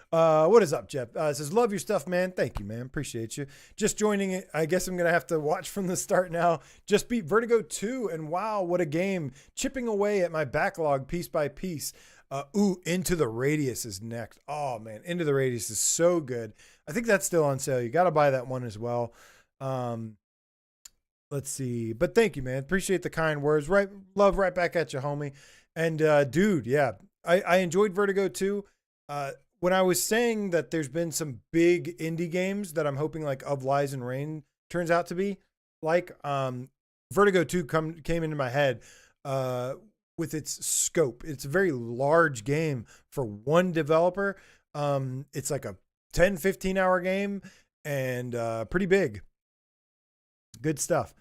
What is up, Jeff? It says, love your stuff, man. Thank you, man. Appreciate you. Just joining it. I guess I'm going to have to watch from the start now. Just beat Vertigo 2, and wow, what a game. Chipping away at my backlog piece by piece. Into the Radius is next. Oh, man. Into the Radius is so good. I think that's still on sale. You got to buy that one as well. Let's see. But thank you, man. Appreciate the kind words. Right, love right back at you, homie. And dude, yeah, I enjoyed Vertigo 2. When I was saying that there's been some big indie games that I'm hoping like Of Lies and Rain turns out to be like, Vertigo 2 came into my head with its scope. It's a very large game for one developer. It's like a 10-15 hour game and pretty big. Good stuff.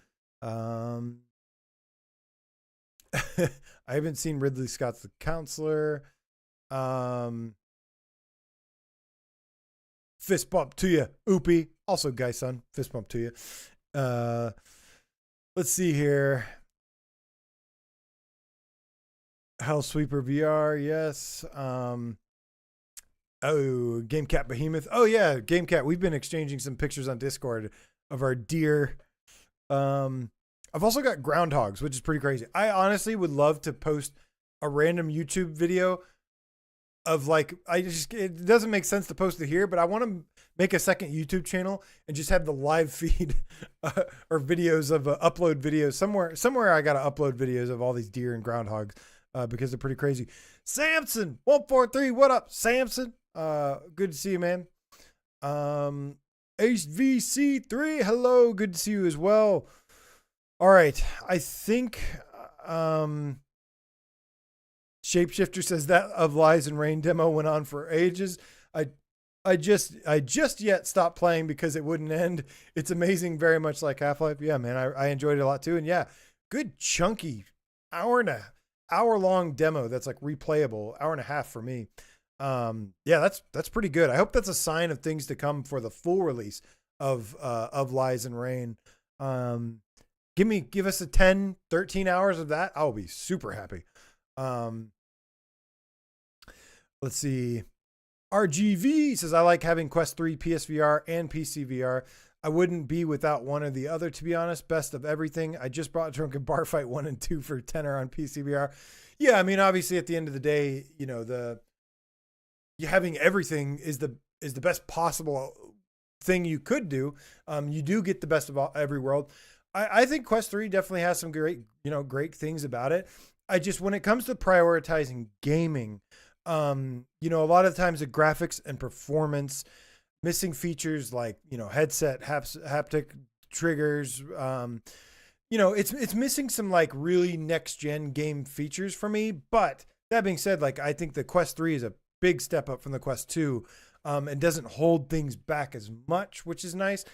I haven't seen Ridley Scott's The Counselor. Fist bump to you, Oopie. Also, Guy Son, fist bump to you. Let's see here. Hellsweeper VR, yes. GameCat Behemoth. Oh yeah, GameCat. We've been exchanging some pictures on Discord of our deer. I've also got groundhogs, which is pretty crazy. I honestly would love to post a random YouTube video of like, it doesn't make sense to post it here, but I want to make a second YouTube channel and just have the live feed or videos of upload videos somewhere. I got to upload videos of all these deer and groundhogs because they're pretty crazy. Samson 143. What up, Samson? Good to see you, man. HVC3. Hello. Good to see you as well. All right. I think, Shapeshifter says that of Lies and Rain demo went on for ages. I just yet stopped playing because it wouldn't end. It's amazing, very much like Half-Life. Yeah, man, I enjoyed it a lot too. And yeah, good chunky hour long demo that's like replayable, hour and a half for me. Yeah, that's pretty good. I hope that's a sign of things to come for the full release of Lies and Rain. Give us a 10, 13 hours of that. I'll be super happy. Let's see. RGV says, I like having Quest 3, PSVR, and PC VR. I wouldn't be without one or the other, to be honest. Best of everything. I just brought Drunken Bar Fight 1 and 2 for tenner on PC VR. Yeah, I mean, obviously, at the end of the day, you know, having everything is the best possible thing you could do. You do get the best of every world. I think Quest 3 definitely has some great things about it. When it comes to prioritizing gaming, you know, a lot of times the graphics and performance, missing features like, you know, headset, haptic triggers, you know, it's missing some like really next gen game features for me. But that being said, like, I think the Quest 3 is a big step up from the Quest 2, and doesn't hold things back as much, which is nice.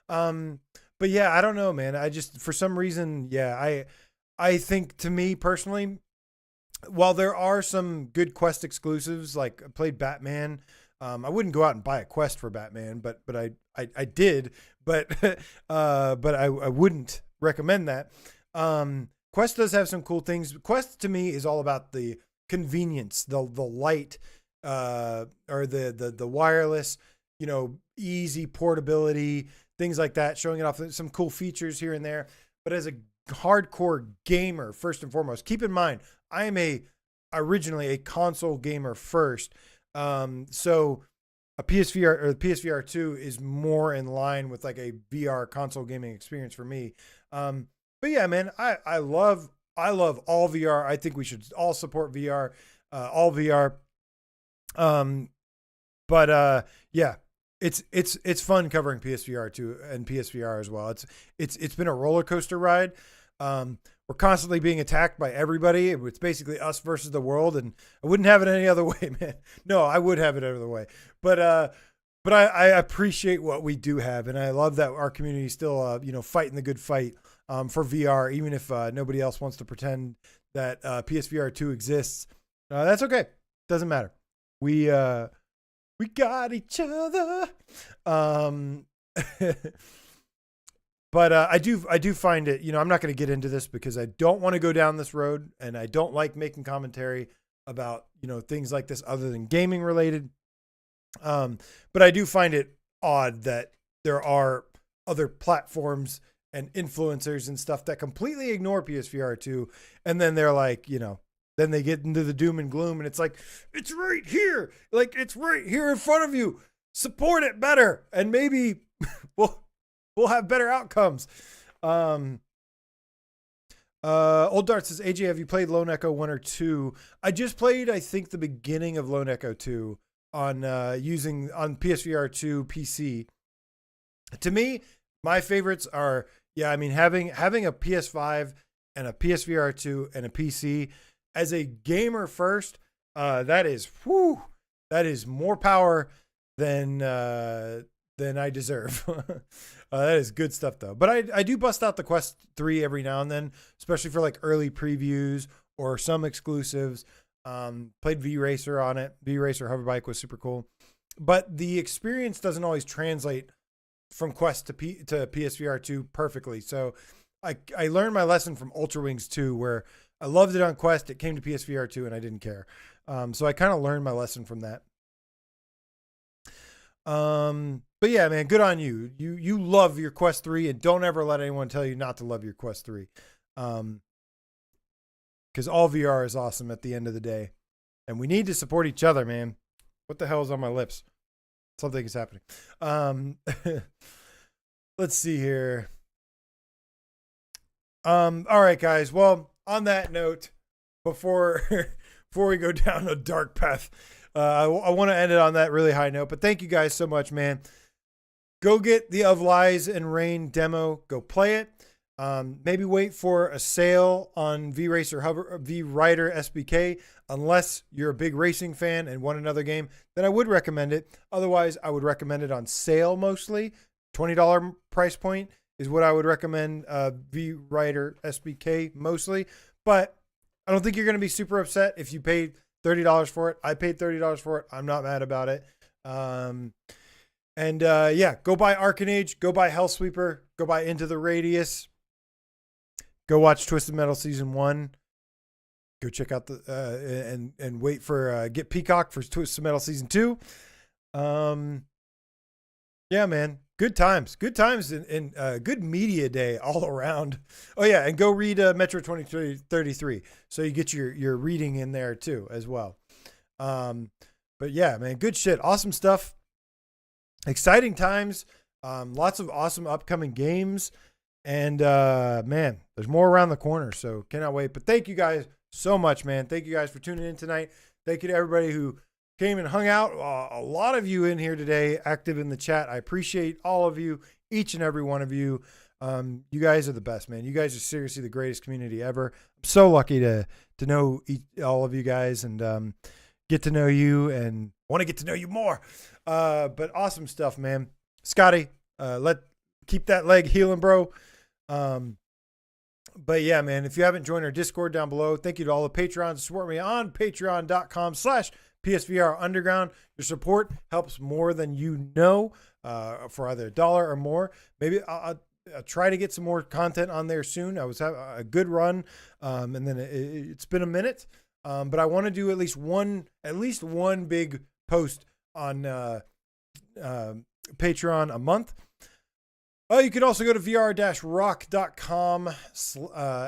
But yeah, I don't know, man. For some reason, yeah, I think, to me personally, while there are some good Quest exclusives, like I played Batman, I wouldn't go out and buy a Quest for Batman, but I did, but I wouldn't recommend that. Quest does have some cool things. Quest to me is all about the convenience, the light, or the wireless, you know, easy portability, things like that, showing it off, some cool features here and there. But as a hardcore gamer, first and foremost, keep in mind, I am originally a console gamer first. So a PSVR or the PSVR2 is more in line with like a VR console gaming experience for me. But yeah, man, I love all VR. I think we should all support VR, all VR. Yeah, it's fun covering PSVR2 and PSVR as well. It's been a roller coaster ride. We're constantly being attacked by everybody. It's basically us versus the world, and I wouldn't have it any other way, man. No, I would have it any other way. But I appreciate what we do have, and I love that our community is still, you know, fighting the good fight for VR, even if nobody else wants to pretend that PSVR2 exists. That's okay. Doesn't matter. We got each other. But I do find it, you know, I'm not going to get into this because I don't want to go down this road, and I don't like making commentary about, you know, things like this other than gaming related. But I do find it odd that there are other platforms and influencers and stuff that completely ignore PSVR2, and then they're like, you know, then they get into the doom and gloom, and it's like, it's right here. Like, it's right here in front of you. Support it better, and maybe we'll have better outcomes. Old Dart says, AJ, have you played Lone Echo 1 or 2? I just played, I think, the beginning of Lone Echo 2 on PSVR 2 PC. To me, my favorites are, yeah, I mean, having a PS5 and a PSVR 2 and a PC as a gamer first, that is more power than than I deserve. That is good stuff though. But I do bust out the Quest 3 every now and then, especially for like early previews or some exclusives. Played V-Racer on it. V-Racer Hoverbike was super cool. But the experience doesn't always translate from Quest to PSVR2 perfectly. So I learned my lesson from Ultra Wings 2, where I loved it on Quest. It came to PSVR2 and I didn't care. So I kind of learned my lesson from that. But yeah, man, good on you. You love your Quest 3, and don't ever let anyone tell you not to love your Quest 3. Because all VR is awesome at the end of the day. And we need to support each other, man. What the hell is on my lips? Something is happening. Let's see here. All right, guys. Well, on that note, before we go down a dark path, I want to end it on that really high note. But thank you guys so much, man. Go get the Of Lies and Rain demo. Go play it. Maybe wait for a sale on VRider SBK. Unless you're a big racing fan and want another game, then I would recommend it. Otherwise, I would recommend it on sale mostly. $20 price point is what I would recommend VRider SBK mostly. But I don't think you're going to be super upset if you paid $30 for it. I paid $30 for it. I'm not mad about it. Yeah, go buy Arcanage, go buy Hellsweeper, go buy Into the Radius, go watch Twisted Metal Season 1, go check out the, and wait for, get Peacock for Twisted Metal Season 2. Yeah, man, good times and good media day all around. Oh yeah. And go read Metro 2033. So you get your reading in there too, as well. But yeah, man, good shit. Awesome stuff. Exciting times. Lots of awesome upcoming games. And man, there's more around the corner. So cannot wait. But thank you guys so much, man. Thank you guys for tuning in tonight. Thank you to everybody who came and hung out. A lot of you in here today, active in the chat. I appreciate all of you, each and every one of you. You guys are the best, man. You guys are seriously the greatest community ever. I'm so lucky to know all of you guys and get to know you and want to get to know you more. But awesome stuff, man. Scotty, keep that leg healing, bro. But yeah, man, if you haven't joined our Discord down below, thank you to all the Patrons. Support me on patreon.com/PSVR Underground. Your support helps more than you know, for either $1 or more. Maybe I'll try to get some more content on there soon. I was having a good run. And then it's been a minute. But I want to do at least one big post on Patreon a month. You can also go to vr-rock.com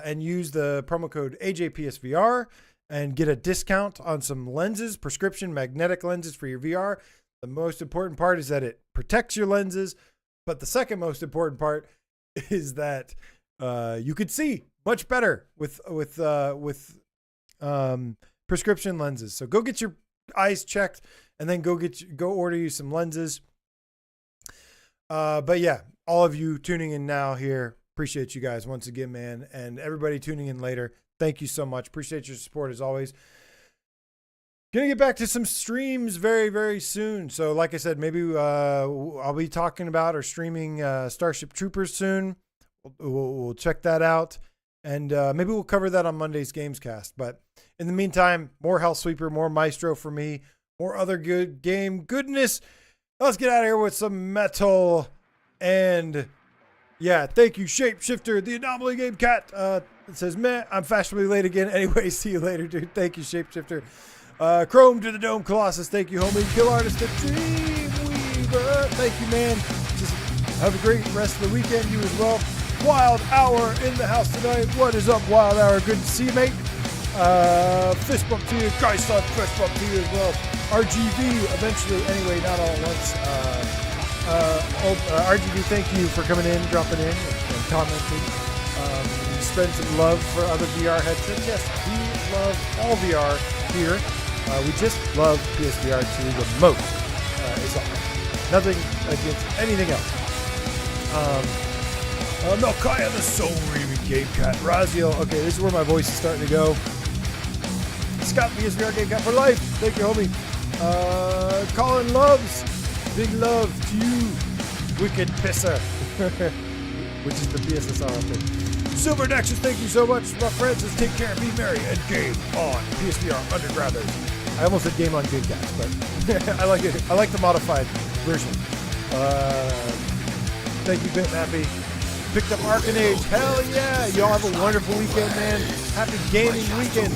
and use the promo code AJPSVR and get a discount on some lenses, prescription magnetic lenses for your VR. The most important part is that it protects your lenses, but the second most important part is that you could see much better with prescription lenses. So go get your eyes checked and then go order you some lenses. But yeah, all of you tuning in now here, appreciate you guys once again, man. And everybody tuning in later, thank you so much. Appreciate your support as always. Gonna get back to some streams very, very soon. So like I said, maybe I'll be talking about or streaming Starship Troopers soon. We'll check that out. And maybe we'll cover that on Monday's Gamescast. But in the meantime, more Hellsweeper, more Maestro for me, more other good game goodness. Let's get out of here with some metal. And yeah, thank you, Shapeshifter, the Anomaly Game Cat. It says, meh, I'm fashionably late again. Anyway, see you later, dude. Thank you, Shapeshifter. Chrome to the Dome Colossus. Thank you, homie. Kill Artist at Dreamweaver. Thank you, man. Just have a great rest of the weekend. You as well. Wild Hour in the house tonight. What is up, Wild Hour? Good to see you, mate. Fist bump to you. Christ on fist bump to you as well. RGV eventually. Anyway, not all at once. RGV, thank you for coming in, dropping in, and commenting. Spread some love for other VR headsets. Yes, we love all VR here. We just love PSVR2 the most. Is all. Nothing against anything else. Melchiah the Soul Reaving Game Cat. Raziel. Okay, this is where my voice is starting to go. Scott PSVR Game Cat for life. Thank you, homie. Colin Loves. Big love to you. Wicked Pisser, which is the PSSR update. Silver Nexus, thank you so much, my friends. Let's take care, be merry, and game on PSVR Undergrounders. I almost said game on Gamecast, but I like it. I like the modified version. Thank you, Bitmappy. Picked up Arcanage. Hell yeah! Y'all have a wonderful weekend, man. Happy gaming weekend.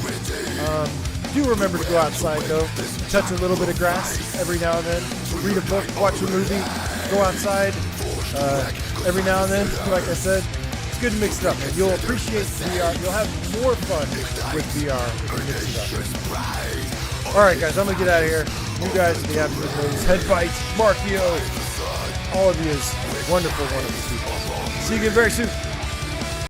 Do remember to go outside, though. Touch a little bit of grass every now and then. Read a book, watch a movie, go outside every now and then. Like I said, it's good to mix it up, man. You'll appreciate VR. You'll have more fun with VR if you mix it up. All right, guys, I'm going to get out of here. You guys be happy with those. Headbites, Markio, all of you is wonderful, wonderful people. See you again very soon.